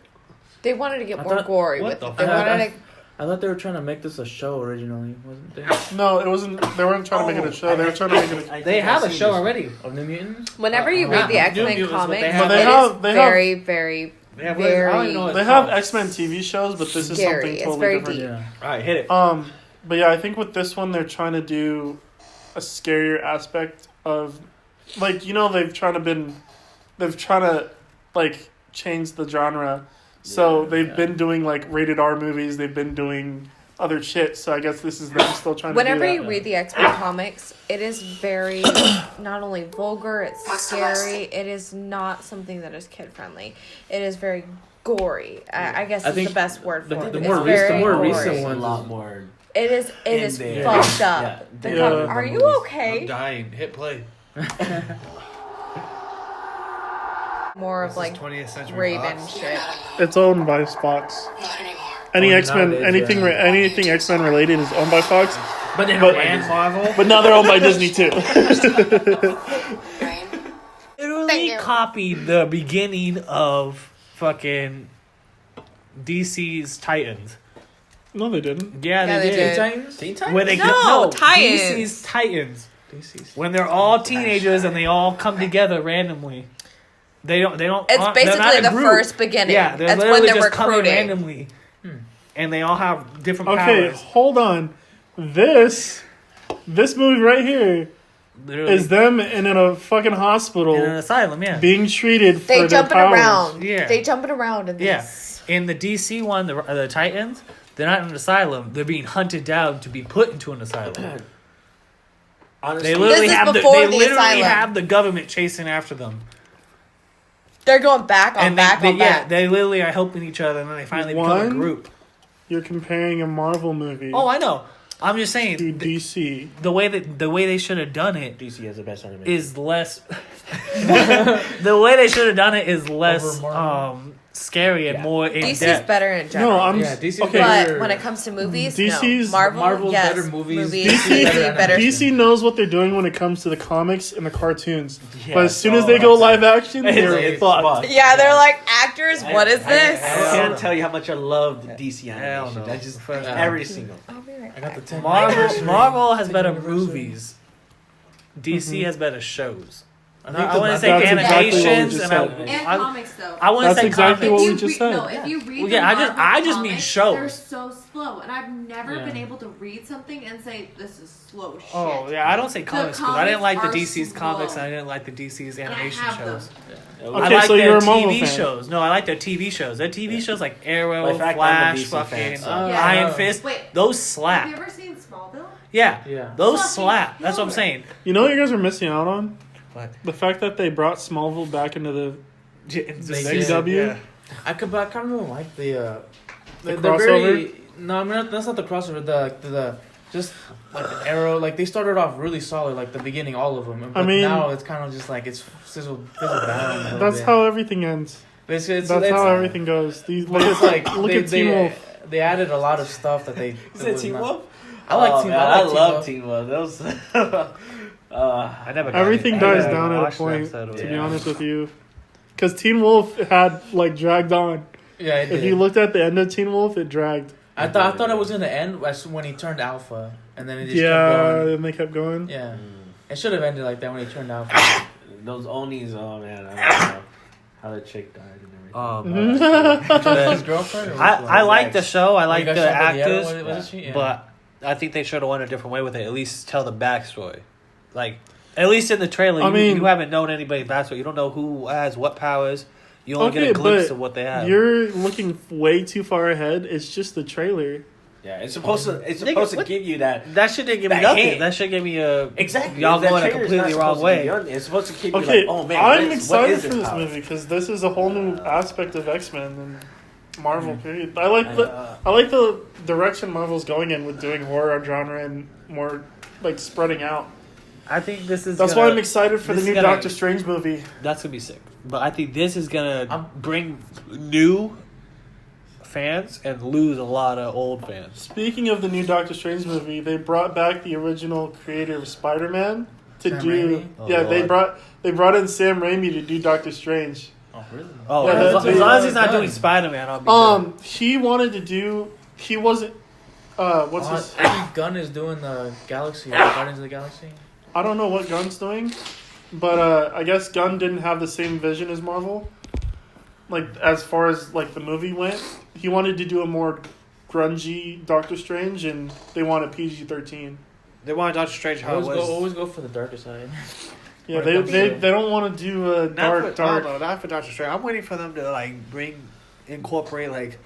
They wanted to get I more thought- gory what with the it. They fuck? wanted to. I thought they were trying to make this a show originally, wasn't they? No, it wasn't. They weren't trying to make it a show. They were trying to make it. They have a show already. Of New Mutants? Whenever you Not read the New X-Men Mutants, but comics, they it have- But is they have- very, very, Yeah, what is- I don't even know what They it's have called. X-Men TV shows, but this is Scary. something It's totally very different. deep. Yeah. All right, hit it. But yeah, I think with this one they're trying to do a scarier aspect of, like, they've trying to like change the genre. So they've been doing like rated R movies. They've been doing other shit. So I guess this is them still trying Whenever to do you that. read the X-Men comics, it is very not only vulgar, it's scary. It is not something that is kid friendly. It is very gory. I guess I is think the best word for the it. more It's recent- very the more gory. recent There's a ones lot is- more. It is in fucked there. up. Yeah, The yeah. comic- Are you I'm okay? dying. Hit play. More of like 20th century Raven Fox. shit. It's owned by Fox. Not anymore. Any Oh, X-Men, nowadays, anything X-Men related is owned by Fox. But then And Marvel. But now they're owned by Disney too. Right? Literally copied the beginning of fucking DC's Titans. No, they didn't. Yeah, Yeah, they they did. did. Titans? Teen Titans? When they No, Titans. DC's Titans. When they're all teenagers and they all come together randomly. They don't. It's they're not basically a the group. first beginning. Yeah, they're That's literally when they're just coming recruiting. randomly, and they all have different Okay, powers. hold on. This movie right here Literally, is them in a fucking hospital in an asylum. Yeah, being treated for They their jumping powers. around. Yeah. They jumping around in yeah. this. In the DC one, the Titans, they're not in an asylum. They're being hunted down to be put into an asylum. Honestly, They literally This is have before they the literally asylum. have the government chasing after them. They're going back on And back they, on back. they literally are helping each other, and then they finally become a One? group. You're comparing a Marvel movie Oh, I know. I'm just to saying DC. the way they should have done it DC has the best animation. is less. The way they should have done it is less Over Marvel. scary and more in DC's depth. better in general. No, I'm Yeah, DC's okay. But when it comes to movies, DC's no. Marvel's yes, better movies. DC, better. DC knows what they're doing when it comes to the comics and the cartoons. But as soon as oh, they go that's- live action, they're It's fucked. fucked. Yeah, they're like actors. What is this? I can't tell you how much I love the DC Hell animation. no. I just First- every single. I'll be right I got the back. 10th Marvel has better anniversary. movies. DC has better shows. think I want to that's say exactly what we animations just and said. And I comics, though. I want to That's say exactly comics. what we just said. No, if you read Well, yeah, the I just mean comics, shows. They're so slow, and I've never Yeah. been able to read something and say this is slow shit. Oh yeah, I don't say comics because I didn't like the comics DC's are comics slow. and I didn't like the DC's And I animation have shows. them. I Okay, like so their you're a Marvel TV fan. shows. No, I like their TV shows. Their TV shows like Arrow, Well, in fact, I'm a Flash, DC fan, fucking so- Yeah. Iron Fist. Wait, Those have slap. you ever seen Smallville? Yeah, Yeah. those Fucking slap. That's what I'm killer. saying. You know what you guys are missing out on? What? The fact that they brought Smallville back into the They CW? Yeah. I kind of don't like the The they're crossover? very no. I mean that's not the crossover. The just like the Arrow. Like they started off really solid, like the beginning, all of them. But mean- now it's kind of just like it's fizzled down. A little That's bit. how everything ends. It's That's how everything goes. But it's like look they, at Teen Wolf. They added a lot of stuff that they. Is it Teen Wolf? I like Oh, Teen. man, I, I like love Teen Teen Wolf. That was. I never. got Everything it. I dies never down at a watched an point, episode of to it. be honest with you. Because Teen Wolf had, like, dragged on. Yeah, it If did. you looked at the end of Teen Wolf, it dragged. I thought it was in the end when he turned alpha, and then it just kept Yeah, going. and they kept going. Yeah, it should have ended like that when he turned alpha. Those Onis, oh man, I don't know how the chick died and everything. His girlfriend. Or I like the show. I like You guys the saw the other actors, one, was it she? Yeah. but I think they should have went a different way with it. At least tell the backstory. Like, at least in the trailer, I mean- you haven't known anybody's backstory. You don't know who has what powers. You only get a glimpse of what they have. You're looking way too far ahead. It's just the trailer. Yeah, it's supposed to give you that. That shit didn't give me that nothing. hint. That shit gave me a Exactly. y'all That going a trailer's completely not wrong supposed to way. give you- It's supposed to keep you Okay, like, oh man, I'm what excited is for this power? movie because this is a whole new aspect of X-Men and Marvel. Period. I like the direction Marvel's going in with doing horror genre and more like spreading out. I think this is. That's why I'm excited for the this new is gonna- Doctor Strange movie. That's gonna be sick. But I think this is gonna bring new fans and lose a lot of old fans. Speaking of the new Doctor Strange movie, they brought back the original creator of Spider-Man to Sam do. Raimi? Yeah, Oh, they brought in Sam Raimi to do Doctor Strange. Oh really? Oh, Yeah, as that's- long as he's not done. doing Spider-Man, I'll be good. He wanted to do. He wasn't. What's his? I think Gunn is doing the Galaxy, Guardians of the Galaxy. I don't know what Gunn's doing, but I guess Gunn didn't have the same vision as Marvel. Like as far as like the movie went, he wanted to do a more grungy Doctor Strange, and they wanted PG-13. They wanted Doctor Strange how it was. Always go for the darker side. Yeah, When it they comes to- don't want to do a dark. not for Doctor Strange. I'm waiting for them to like incorporate like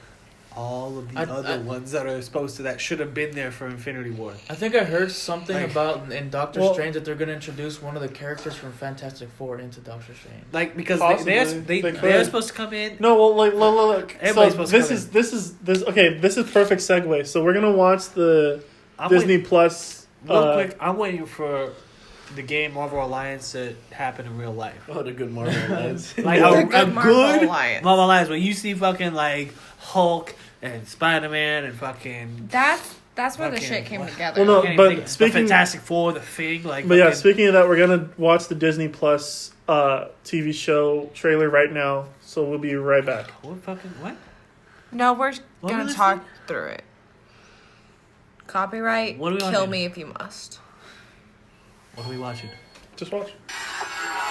all of the other ones that are supposed to that should have been there for Infinity War. I think I heard something Like- about in Doctor Well- Strange that they're going to introduce one of the characters from Fantastic Four into Doctor Strange. Like because Possibly. They they're could. supposed to come in. No, well, like look. Everybody's So supposed to this. Okay, this is perfect segue. So we're gonna watch the I'm Disney waiting, Plus. real quick. I'm waiting for the game Marvel Alliance to happen in real life. Oh, the good Marvel Alliance. Like The a good Marvel good Alliance. Marvel Alliance where you see fucking like Hulk and Spider-Man and fucking. That's where the Fucking shit came what? together. Well, no, Can't even but think- the speaking- Fantastic Four, the Thing, like. But yeah, fucking- speaking of that, we're gonna watch the Disney Plus TV show trailer right now. So we'll be right back. What fucking what? No, we're What gonna was talk it? through it. Copyright. What are we Kill watching? me if you must. What are we watching? Just watch.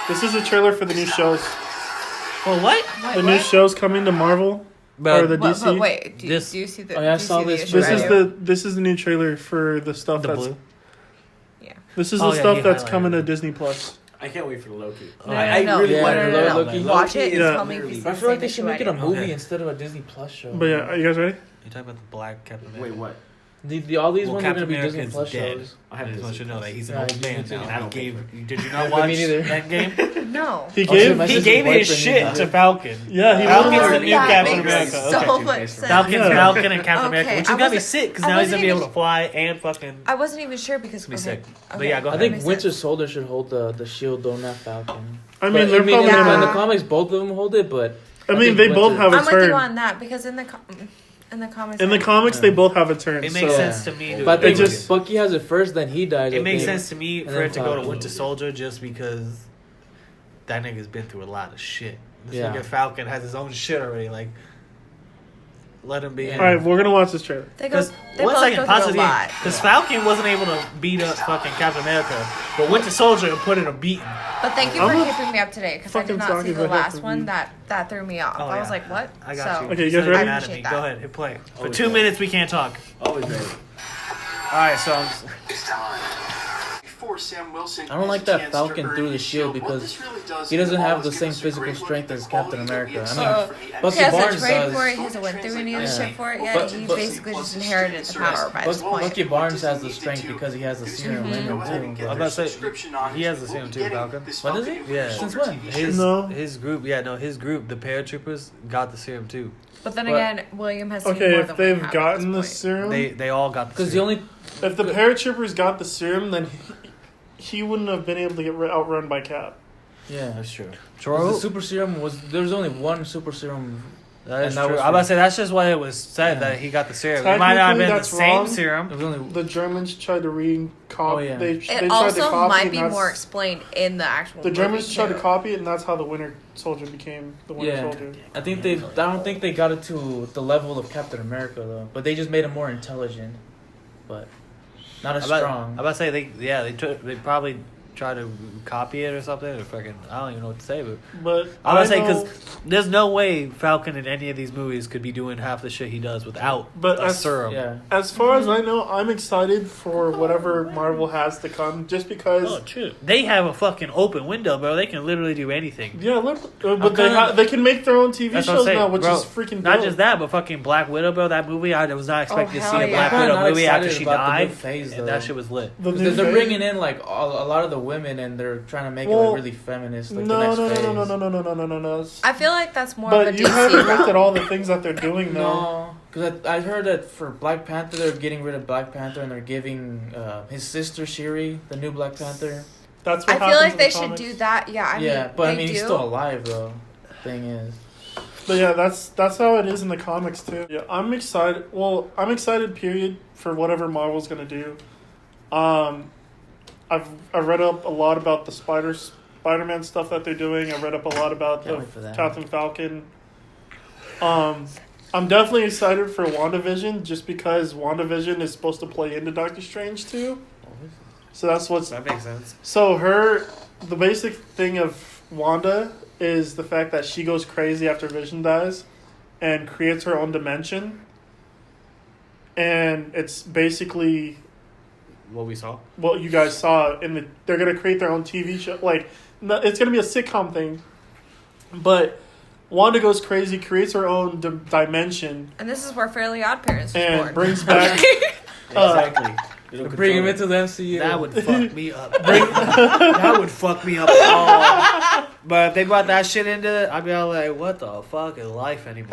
This is a trailer for the new shows. Well, what? The new shows coming to Marvel or the DC. But wait, do you This- see the? Oh, yeah, I do you saw see the this. issue This I is do? this is the new trailer for the stuff The that's. blue. Yeah. This is Oh, the yeah, stuff he that's highlighted coming to it. Disney Plus. I can't wait for the Loki. No, I no, really yeah, want to no, know. Loki. Watch it and Yeah. tell me if you see I the feel like they same should issue I make it a do. movie Okay. instead of a Disney Plus show. But yeah, are you guys ready? You talking about the Black Captain America? Wait, what? All these Well, ones are going to be Captain Disney America's Plus dead. shows. I have I just to want you to know that he's an Yeah, old me man too. now. I don't Did you Yeah, not but watch me neither. Endgame? No. He Oh, shit, gave my He sister's gave his boyfriend shit needs to it. Falcon. Yeah, he Falcon's was- the new That Captain makes America. so Okay. much sense. Falcon's Yeah. Falcon and Captain Okay, America, which is I gonna be wasn't- sick because I now he's wasn't gonna be able even- to fly and fucking. I wasn't even sure because. Be okay, sick. But okay, yeah, go I ahead. think makes Winter sense. Soldier should hold the shield, though, not Falcon. I mean, But, they're probably in the gonna. comics, both of them hold it, but I mean, think they both Winter- have a I'm with you turn. on that because in the comics. In the comics, they both have a turn. It makes so- sense to me. But I think It just- Bucky has it first, then he dies. I It makes think. sense to me And for then it to go to Falcon. Winter Soldier just because that nigga's been through a lot of shit. This Yeah. nigga Falcon has his own shit already. Like, let him be. Yeah. All right, we're gonna watch this trailer. They go. Because They one both second, go pause through it a in. lot. Because Falcon wasn't able to beat up fucking Captain America, but Winter Soldier put in a beating. But thank you I'm for not keeping me up to date because I fucking did not see talking the about last that one. movie. That threw me off. Oh, I was yeah. like, what? I got So, you. Okay, you guys So ready? mad at me. Appreciate that. Go ahead, hit play. For Always 2 ready. minutes, we can't talk. Always ready. All right, so It's time. Before Sam Wilson I don't like has a that chance Falcon to through earn the his shield what because this really does he doesn't is have the give same us a physical great look strength at as the Captain qualities that we America. I expect mean, from the Bucky He has Barnes to trade does. for it. He hasn't went through any of the Yeah. shit for it yet. But- He but- basically just inherited the power by this point. Bucky Barnes has the strength because he has the serum in him too. I was about to say, he has the same too, Falcon. What is he? Yeah. Since when? His group, his group, the paratroopers got the serum too. But then But- again, William has seen Okay, more if than we they've have at gotten the this point. serum, They all got the Because the serum. only if the paratroopers got the serum, then he wouldn't have been able to get outrun by Cap. yeah, That's true. the super serum was there was only one super serum. That is and that true. was I'm about to for- say that's just why it was said Yeah. that he got the serum. It might not have Technically, been the that's same wrong. It serum. was only The Germans tried to Oh, yeah. They It tried to also copy might and be that's- more explained in the actual. The Germans movie, tried to too. copy it, and that's how the Winter Soldier became the Winter Yeah. Soldier. I think they. I don't think they got it to the level of Captain America though. But they just made him more intelligent, but not as I'm strong. about to say they probably try to copy it or something, or fucking I don't even know what to say. But I was saying know- because there's no way Falcon in any of these movies could be doing half the shit he does without But a as- serum. Yeah. as far as I know, I'm excited for whatever Marvel has to come. Just because. Oh, true. They have a fucking open window, bro. They can literally do anything. Yeah, but they can make their own TV That's what I'm shows saying, now, which bro. is freaking Not dope. just that, but fucking Black Widow, bro. That movie, I was not expecting to hell see a yeah. Black I'm Widow not movie after excited she about the new died, phase, and though. that shit was lit. The Because new they're phase- bringing in like a lot of the women, and they're trying to make it like really feminist. Like the No, next no, phase. no, no, no, no, no, no, no, no, no. I feel like that's more of a But you DC haven't looked route. at all the things that they're doing, though. No, because I heard that for Black Panther, they're getting rid of Black Panther, and they're giving his sister Shuri the new Black Panther. That's what I feel happens like in they the should comics. do that. Yeah, But they he's do. still alive though. Thing is, But yeah, that's how it is in the comics too. Yeah, I'm excited. Well, I'm excited. Period for whatever Marvel's gonna do. I've read up a lot about the Spider-Man stuff that they're doing. I read up a lot about Can't the wait for that. Captain Falcon. I'm definitely excited for WandaVision just because WandaVision is supposed to play into Doctor Strange too. So that's what's That makes sense. so the basic thing of Wanda is the fact that she goes crazy after Vision dies and creates her own dimension. And it's basically What we saw. what you guys saw they're going to create their own TV show. Like, it's going to be a sitcom thing. But Wanda goes crazy, creates her own dimension, And this is where Fairly Odd Parents was and born. brings back... Exactly. It'll bring him control into the MCU. That would fuck me up. That would fuck me up. But if they brought that shit into it, I'd be all like, what the fuck is life anymore?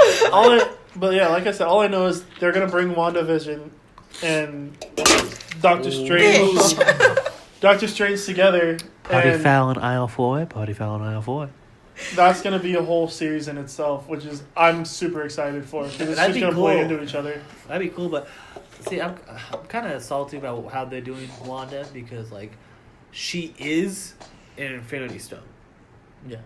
But yeah, like I said, all I know is they're going to bring WandaVision and Doctor Strange together. Party and foul in aisle 4. Party foul in aisle 4. that's going to be a whole series in itself, which is I'm super excited for because it's That'd just be going to play cool. into each other. That'd be cool, but see, I'm kind of salty about how they're doing Wanda because, like, she is an Infinity Stone. Yeah.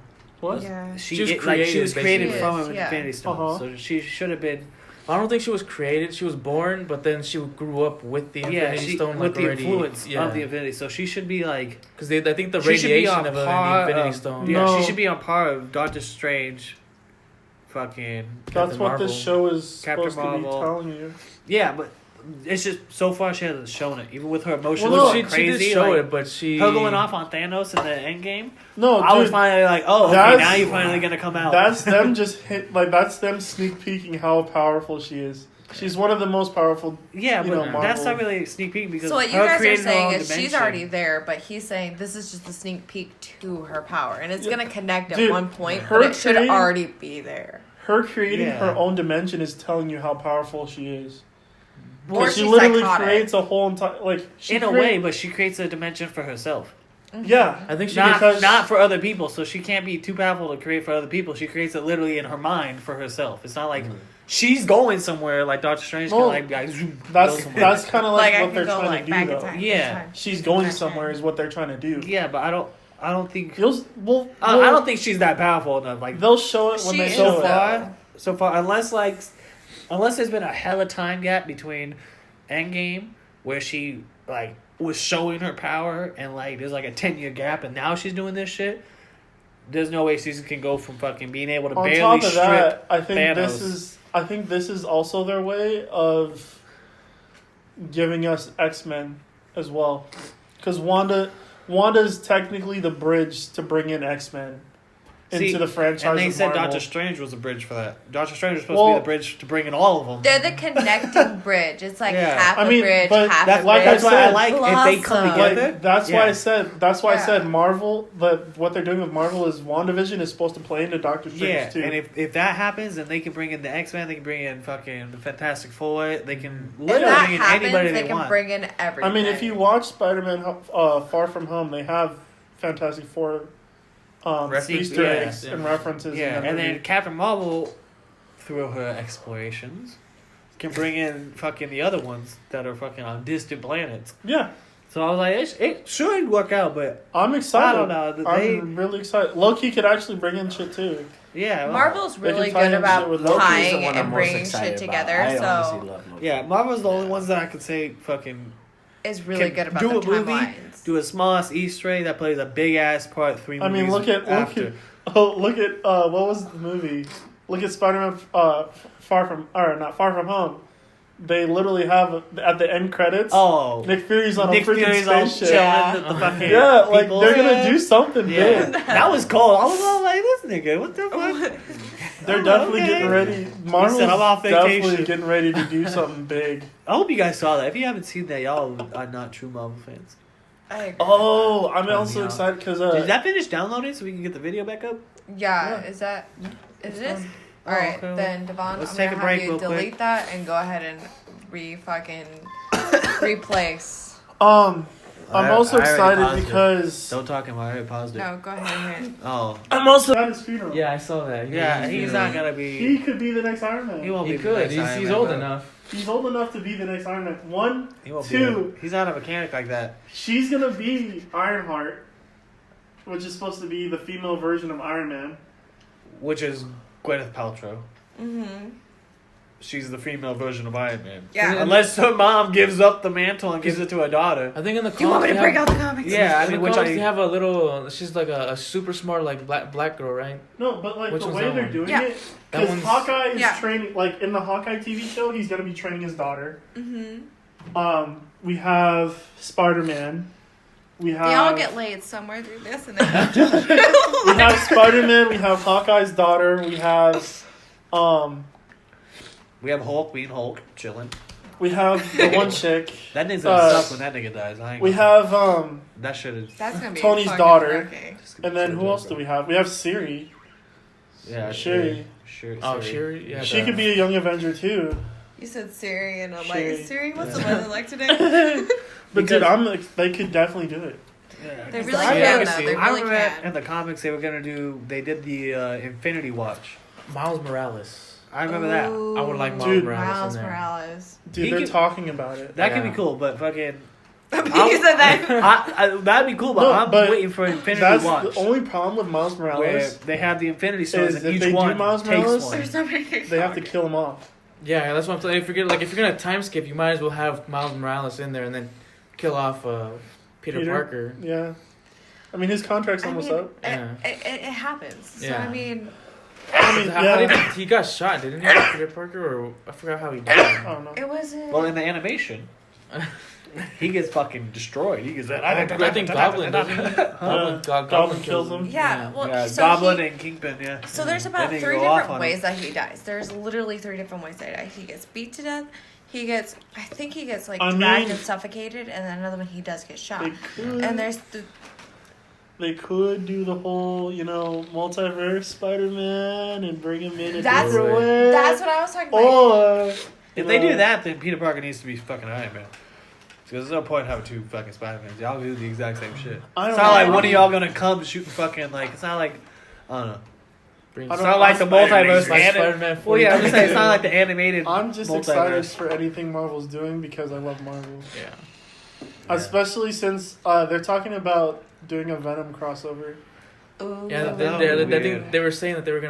What? Yeah. She was she was created, created basically. from Yes, an yeah. Infinity Stone, Uh-huh. so she should have been. I don't think she was created. She was born, but then she grew up with the Infinity Stone, with like the already, influence of the Infinity. So she should be like. Because I think the She should be radiation on of the par Infinity of- Stone. Yeah, No. she should be on par of Doctor Strange. Fucking. That's Captain what Marvel. this show is Captain supposed to be Marvel. telling you. Yeah, but it's just so far she hasn't shown it. Even with her emotions Well, no, going she crazy, did show like, it, but she her going off on Thanos in the end game. No, I was dude, finally like, oh, okay, that's- now you're finally gonna come out. that's them that's them sneak peeking how powerful she is. She's one of the most powerful. Yeah, you but know, Marvel. that's not really a sneak peek because So what you her guys are creating her saying own is she's dimension- already there, but he's saying this is just a sneak peek to her power, and it's gonna connect at Dude, one point, her but it should creating- already be there. Her creating Yeah. her own dimension is telling you how powerful she is. Or Because she she's literally psychotic. creates a whole entire she in a way, but she creates a dimension for herself. Yeah, I think she Not for other people, so she can't be too powerful to create for other people. She creates it literally in her mind for herself. It's not like she's going somewhere like Doctor Strange No, can like zoom, go that's somewhere. that's kind of like I what can they're go trying like to do back in though. time. Yeah. Time. She's going Back somewhere then. is what they're trying to do. Yeah, but I don't think Well, I don't think she's that powerful enough. Like they'll show it when She they is, show though. it. so far, unless there's been a hella time gap between Endgame where she like was showing her power and like there's like a 10-year gap and now she's doing this shit. There's no way she can go from fucking being able to On barely top of strip that, I think Thanos. this is also their way of giving us X-Men as well, because Wanda's technically the bridge to bring in X-Men into See, the franchise. And they of said Marvel. Doctor Strange was a bridge for that. Doctor Strange was supposed to be the bridge to bring in all of them. They're the connecting bridge. It's like Yeah. half I a mean, bridge, but half That's a why bridge. I like if they come Blossom. together. Like, that's why I Yeah. said. That's why I said Marvel. What they're doing with Marvel is WandaVision is supposed to play into Doctor Strange Yeah, too. and if that happens, then they can bring in the X-Men, they can bring in fucking the Fantastic Four, they can If literally that bring in happens, anybody they they can want. bring in I everything. mean, if you watch Spider-Man Far From Home, they have Fantastic Four Easter eggs and references. Yeah, in that and then movie. Captain Marvel, through her explorations, can bring in fucking the other ones that are fucking on distant planets. Yeah, So I was like, it should work out, but I'm excited. I don't know. I'm really excited. Loki could actually bring in shit too. yeah, well, Marvel's They can really tie good in about shit with Loki. Loki's the tying one I'm and most bringing excited shit about. together. I So honestly love Loki. yeah, Marvel's the only ones that I could say fucking is really Can good about do the a movie, timelines. do a small ass Easter egg that plays a big ass part 3 I movies mean, look at after. look at what was the movie? Look at Spider-Man Not Far From Home. They literally have at the end credits. Oh, Nick Fury's on Nick a freaking Fury's all spaceship. chilling Yeah. with the fucking Yeah, like people. they're gonna do something Yeah, big. that was cool. I was all like, "This nigga, what the fuck?" They're definitely okay. getting ready. Marvel's said, "I'm off definitely vacation." getting ready to do something big. I hope you guys saw that. If you haven't seen that, y'all are not true Marvel fans. I agree. Oh, I'm also Yeah. excited because Did that finish downloading so we can get the video back up? Yeah, Yeah. is that is it? Oh, All right, okay. then Devon, Let's I'm take gonna a break have you real delete quick. that and go ahead and replace. I'm I also already excited paused it. because Don't talk about it. I already paused it. No, go ahead. Oh, I'm also at his funeral. Yeah, I saw that. yeah, he's not gonna be. He could be the next Iron Man. He won't He be. the could. next He's, Iron he's Man, old bro. enough. He's old enough to be the next Iron Man. One, He won't two. Be he's not a mechanic like that. She's gonna be Ironheart, which is supposed to be the female version of Iron Man. Which is Gwyneth Paltrow. Mm-hmm. She's the female version of Iron Man. Yeah. Unless her mom gives up the mantle and gives it to her daughter. I think in the Do you want me to comics break out the comics? Yeah, I in mean, the which comics I. they have a little. She's like a super smart like black girl, right? No, but like Which the one's way that they're one? doing Yeah. it, That because one's- Hawkeye is Yeah. training. Like in the Hawkeye TV show, he's gonna be training his daughter. Mm-hmm. We have Spider-Man. We have They all get laid somewhere through this, and then we have Spider-Man. We have Hawkeye's daughter. We have We have Hulk being Hulk, chilling. we have the one chick. That nigga's gonna suck when that nigga dies. I ain't We gonna- have That shit is. that's gonna be Tony's fucking daughter. okay. and then who else do we have? We have Siri. Yeah, Shuri. Shuri. Oh, Shuri. Yeah, She could be a young Avenger too. You said Siri, and I'm Siri. like, Siri, what's the weather like today? But dude, they could definitely do it. Yeah. They really I can, can though. see They it. I really remember in can. the comics they were gonna do. They did the Infinity Watch. Miles Morales. I remember that. Ooh, I would like Miles Dude. Morales Miles in there. Morales. Dude, He they're could- talking about it. That could Yeah. be cool, but fucking. you said that. That'd be cool, but No, I'm but waiting for Infinity That's Watch. the only problem with Miles where Morales. they have the Infinity Stones is and if each they do one Miles takes Morales, one. There's so many things. They have to kill him off. Yeah, that's what I'm saying. If you're gonna time skip, you might as well have Miles Morales in there and then kill off Peter Parker. Yeah. I mean, his contract's almost up. Yeah. It happens. So, Yeah. I mean, I mean, How did he got shot? Didn't he? Peter Parker, or I forgot how he I died. don't know. it wasn't. Well, in the animation, he gets fucking destroyed. He gets that. I think Goblin doesn't he? Goblin kills him. Yeah, well, Yeah, so Goblin he- and Kingpin. Yeah. So there's about Then they 3 go off different on ways him. that he dies. There's literally 3 different ways that he dies. He gets beat to death. I think he gets like I dragged mean- and suffocated, and then another one he does get shot. They could, And there's they could do the whole, multiverse Spider-Man and bring him in a That's- different way. that's what I was talking about. Or If they do that, then Peter Parker needs to be fucking Iron Man. Because there's no point having 2 fucking Spider-Mans. Y'all do the exact same shit. I It's don't not like know. one of y'all gonna come shooting fucking like. It's not like I don't know. Brings- I It's don't- not like the Spider-Man multiverse. is like anim- Spider-Man Well, yeah, I'm just saying it's 43. not like the animated. I'm just excited multiverse. for anything Marvel's doing because I love Marvel. Yeah. Especially since they're talking about doing a Venom crossover. Ooh. Yeah, That'd be I think weird. they were saying that they were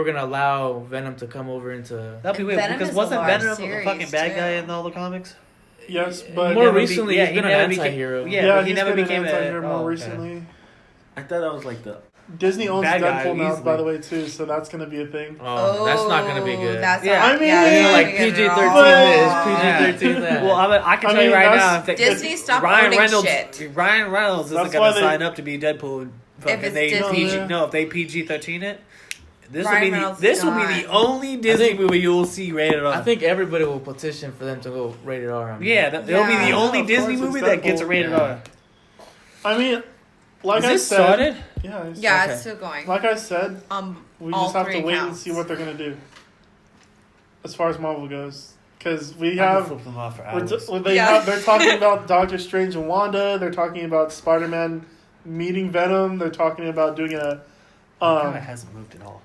gonna allow Venom to come over into. That'd be weird Venom because is a wasn't large Venom a series, fucking bad guy too. in all the comics? Yes, but More never recently, yeah, he's been he an never became- anti-hero. Yeah, but he he's never been became an anti-hero more okay. recently. I thought that was like the. Disney owns Bad guy, Deadpool now, easily. by the way, too, so that's gonna be a thing. Oh, that's not gonna be good. That's Yeah, not, I mean, yeah, you that's know, not like gonna get PG-13 it all. this, PG-13 that. Well, I can I tell you mean, right that's- now, if they, Disney, stop Ryan owning Reynolds, shit. Ryan Reynolds isn't That's gonna why they- sign up to be Deadpool. Fucking it's they Disney. PG, Yeah. no, if they PG-13 it, this will Ryan be Reynolds this will be gone. the only Disney think- movie you will see rated R. I think everybody will petition for them to go rated R. on it. yeah, it'll be the Yeah. only Of Disney course, it's movie that gets a Deadpool. rated Yeah. R. I mean, like Is I this said, started? yeah, it's- Yeah, Okay. it's still going. like I said, we all just have 3 to wait and accounts. see what they're gonna do as far as Marvel goes, because we I can have. flip them off for We're hours. they're talking about Doctor Strange and Wanda. They're talking about Spider-Man meeting Venom. They're talking about doing a. My camera hasn't moved at all.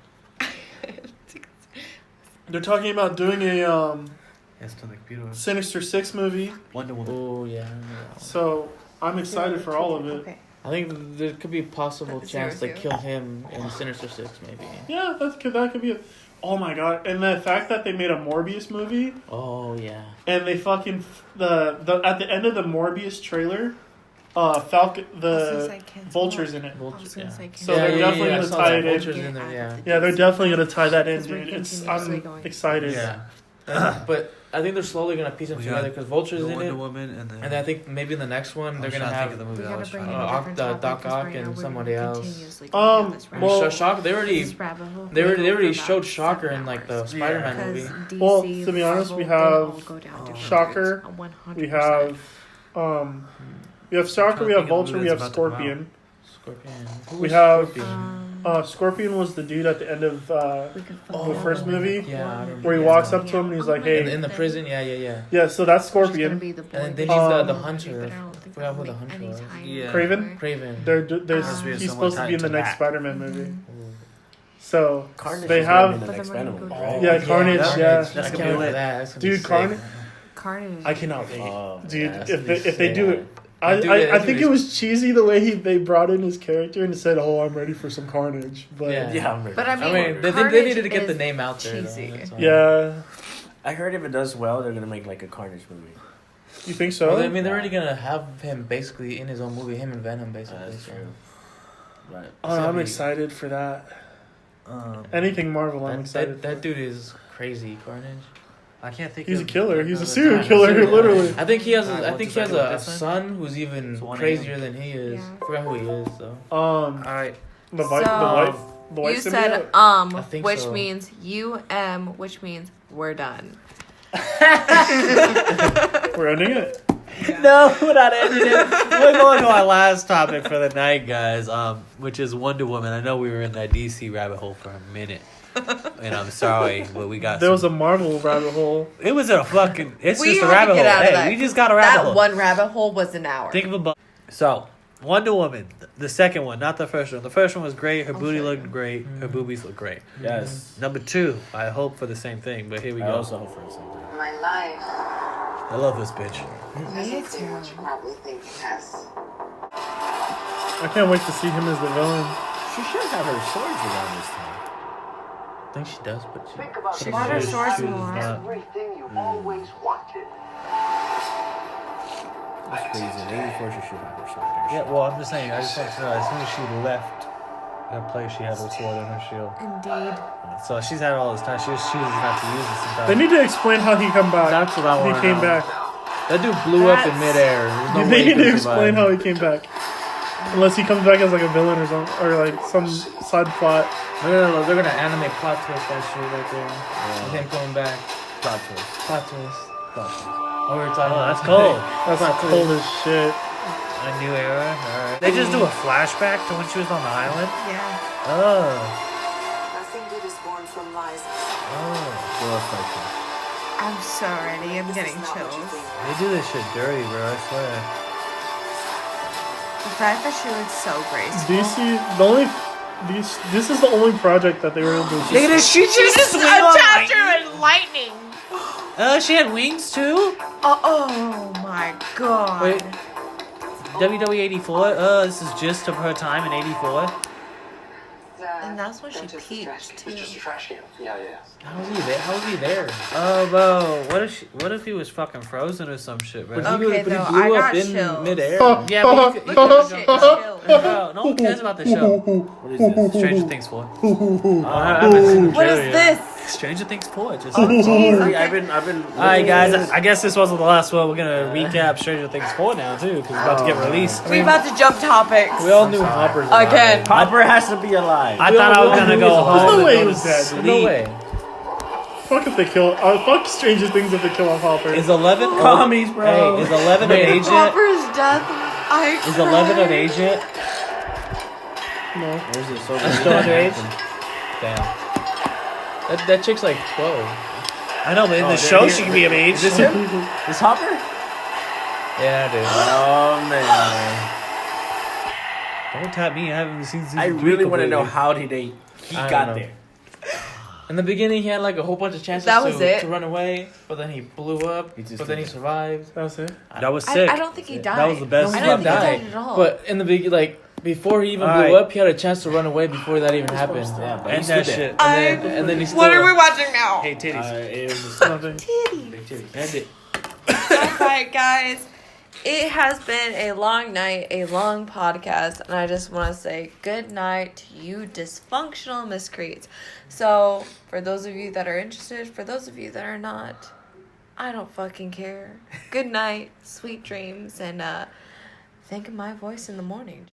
They're talking about doing a Yes, to the computer. Sinister Six movie. Wonder Woman. Oh yeah. I remember that one. So I'm excited for all of it. Okay. I think there could be a possible chance to 0-2. kill him in Sinister Six, maybe. Yeah, that could be it. Oh my god! And the fact that they made a Morbius movie, Oh yeah. and they fucking the at the end of the Morbius trailer, Falcon the Vulture's in it. Vultures. Yeah. So they're definitely I gonna saw tie that. it in. Vultures in there. Yeah. Yeah, they're definitely gonna tie that in, Because we're dude. continuously I'm going. excited. Yeah. But I think they're slowly gonna piece them We together got because Vulture's The in Wonder it, Woman and then. and I think maybe in the next one they're gonna have the We movie that gotta was bring trying in to- a different topic, Doc 'cause Ock right and now we're somebody gonna else. continuously go down this rabbit well- hole. Shocker. They already This rabbit hole they could go already for showed about Shocker 7 in like the hours. Spider-Man Because movie. DC, Well, to be honest, we Marvel, they all have go down different Shocker, routes, 100%. We have Shocker, we have Vulture, we have Scorpion. Scorpion. We have Scorpion? Scorpion was the dude at the end of we could the first movie Yeah, I remember. where he walks up to him and he's like, in, "Hey." in the prison. Yeah. Yeah, so that's Scorpion. Scorpion. And then he's the hunter. Forgot who the hunter was. Yeah. Craven? Craven. He's supposed to be in the next Spider-Man movie. So Carnage they is gonna be have in the next Venom movie, yeah, right? Carnage. Carnage. Yeah, That's gonna gonna be be lit. that. That's gonna be dude, sick. Carnage. Carnage. I cannot wait, Oh, dude. yeah, that's If gonna be they do sick. it, That dude I is- think it was cheesy the way they brought in his character and said, "Oh, I'm ready for some Carnage." But Yeah, I'm ready. But I I mean, mean, they Carnage needed to get the is name out there. cheesy. Though, that's all. yeah, I heard if it does well, they're gonna make like a Carnage movie. you think so? Well, I mean, they're already gonna have him basically in his own movie, him and Venom, basically. That's so. true. Right. I'm excited for that. Anything Marvel, I'm excited. That for. dude is crazy, Carnage. I can't think. He's a of killer. He's a another serial time. killer, Serial- literally. I think he has. Alright, I what's think his he has name? a This one? son who's even It's 1 crazier than he is. Yeah. I forgot who he is though. All right. The white, So, the white You symbiote. said I think which so. means which means we're done. We're ending it. No, we're not ending it. We're going to our last topic for the night, guys. Which is Wonder Woman. I know we were in that DC rabbit hole for a minute, and I'm sorry, but we got. There was a Marvel rabbit hole. It was a fucking. It's We just a had to rabbit get hole. out of Hey, that. we just got a rabbit That hole. one rabbit hole was an hour. Think of a So, Wonder Woman, the second one, not the first one. The first one was great. Her booty looked great. Her boobies looked great. Yes. Number 2, I hope for the same thing, but here we I go. also hope for something. My life I love this bitch. isn't say what you probably think it has. I can't wait to see him as the villain. She should have her swords around this time. I think she does, but she. Think about she the Why her she- swords she- more? everything you always wanted. That's crazy. Maybe before she should have her sword. Yeah, well, I'm just saying, I just want to know, as soon as she left her place, she had her sword and her shield. Indeed. So she's had all this time. She just chooses not to use it sometimes. They need to explain how he come back. That's what I He wanna came know. back. That dude blew up in That's- midair. There's no way They he need to could explain survive. how he came back. Unless he comes back as like a villain or something, or like some side plot. They're gonna animate plot twist that shit right there. With him coming back. Plot twist. Plot twist. Plot twist. Oh, we were talking Oh, about that's cool. That's not cold as shit. A new era. Alright. They just do a flashback to when she was on the island. Yeah. Oh. Nothing good is born from lies. What else like that? I'm so ready. I'm getting chills. They do this shit dirty, bro. I swear. The fact that she looks so graceful. DC, the only this is the only project that they were able to. Look at this. She just swing on attacked lightning. her with lightning. She had wings too. Oh my god. Wait. WWE 84. This is just of her time in 84. And that's when she peaked too. It's just a trash can. Yeah. How was he there? How was he there? Oh, bro. What if he was fucking frozen or some shit, bro? But he, Okay, but he though, blew I up got in chills. midair. Yeah, but he Look at shit. Chill. Bro, no one cares about the show. What is this? Stranger Things 4. I haven't seen the What trailer is yet. this? Stranger Things 4. Just. See, I've been. Alright, guys. I guess this wasn't the last one. We're gonna recap Stranger Things 4 now too, because it's about to get released. We about to jump topics. We all knew Hopper's alive. Again. Hopper has to be alive. I thought I was gonna go home There's no and way go he to was dead. sleep. No way. Fuck if they kill. Fuck Stranger Things if they kill off Hopper. Is 11 Commies, bro. Hey, is 11 an agent? Hopper's death. I Is 11 an cried. agent? No. Where's this? So Still underage? Damn. That chick's like 12. I know, but in the there show he she is. can be of age. Is this him? This Hopper? Yeah, dude. Oh man. Don't tap me. I haven't seen season I 3 really want to know completely. how did he I got don't know. there. In the beginning, he had like a whole bunch of chances That was it? to run away, but then he blew up, He just but then he didn't. survived. That's it. That was sick. I don't think he died. That was the best I He don't didn't think he die. died at all. But in the beginning, like, Before he even blew Alright. up, he had a chance to run away before that even happened. Yeah, but And he's that still shit. And then he still. What are we watching now? Hey, titties. It was Titties. big titties. End it. Alright, guys. It has been a long night, a long podcast, and I just want to say good night to you dysfunctional miscreants. So, for those of you that are interested, for those of you that are not, I don't fucking care. Good night, sweet dreams, and think of my voice in the morning.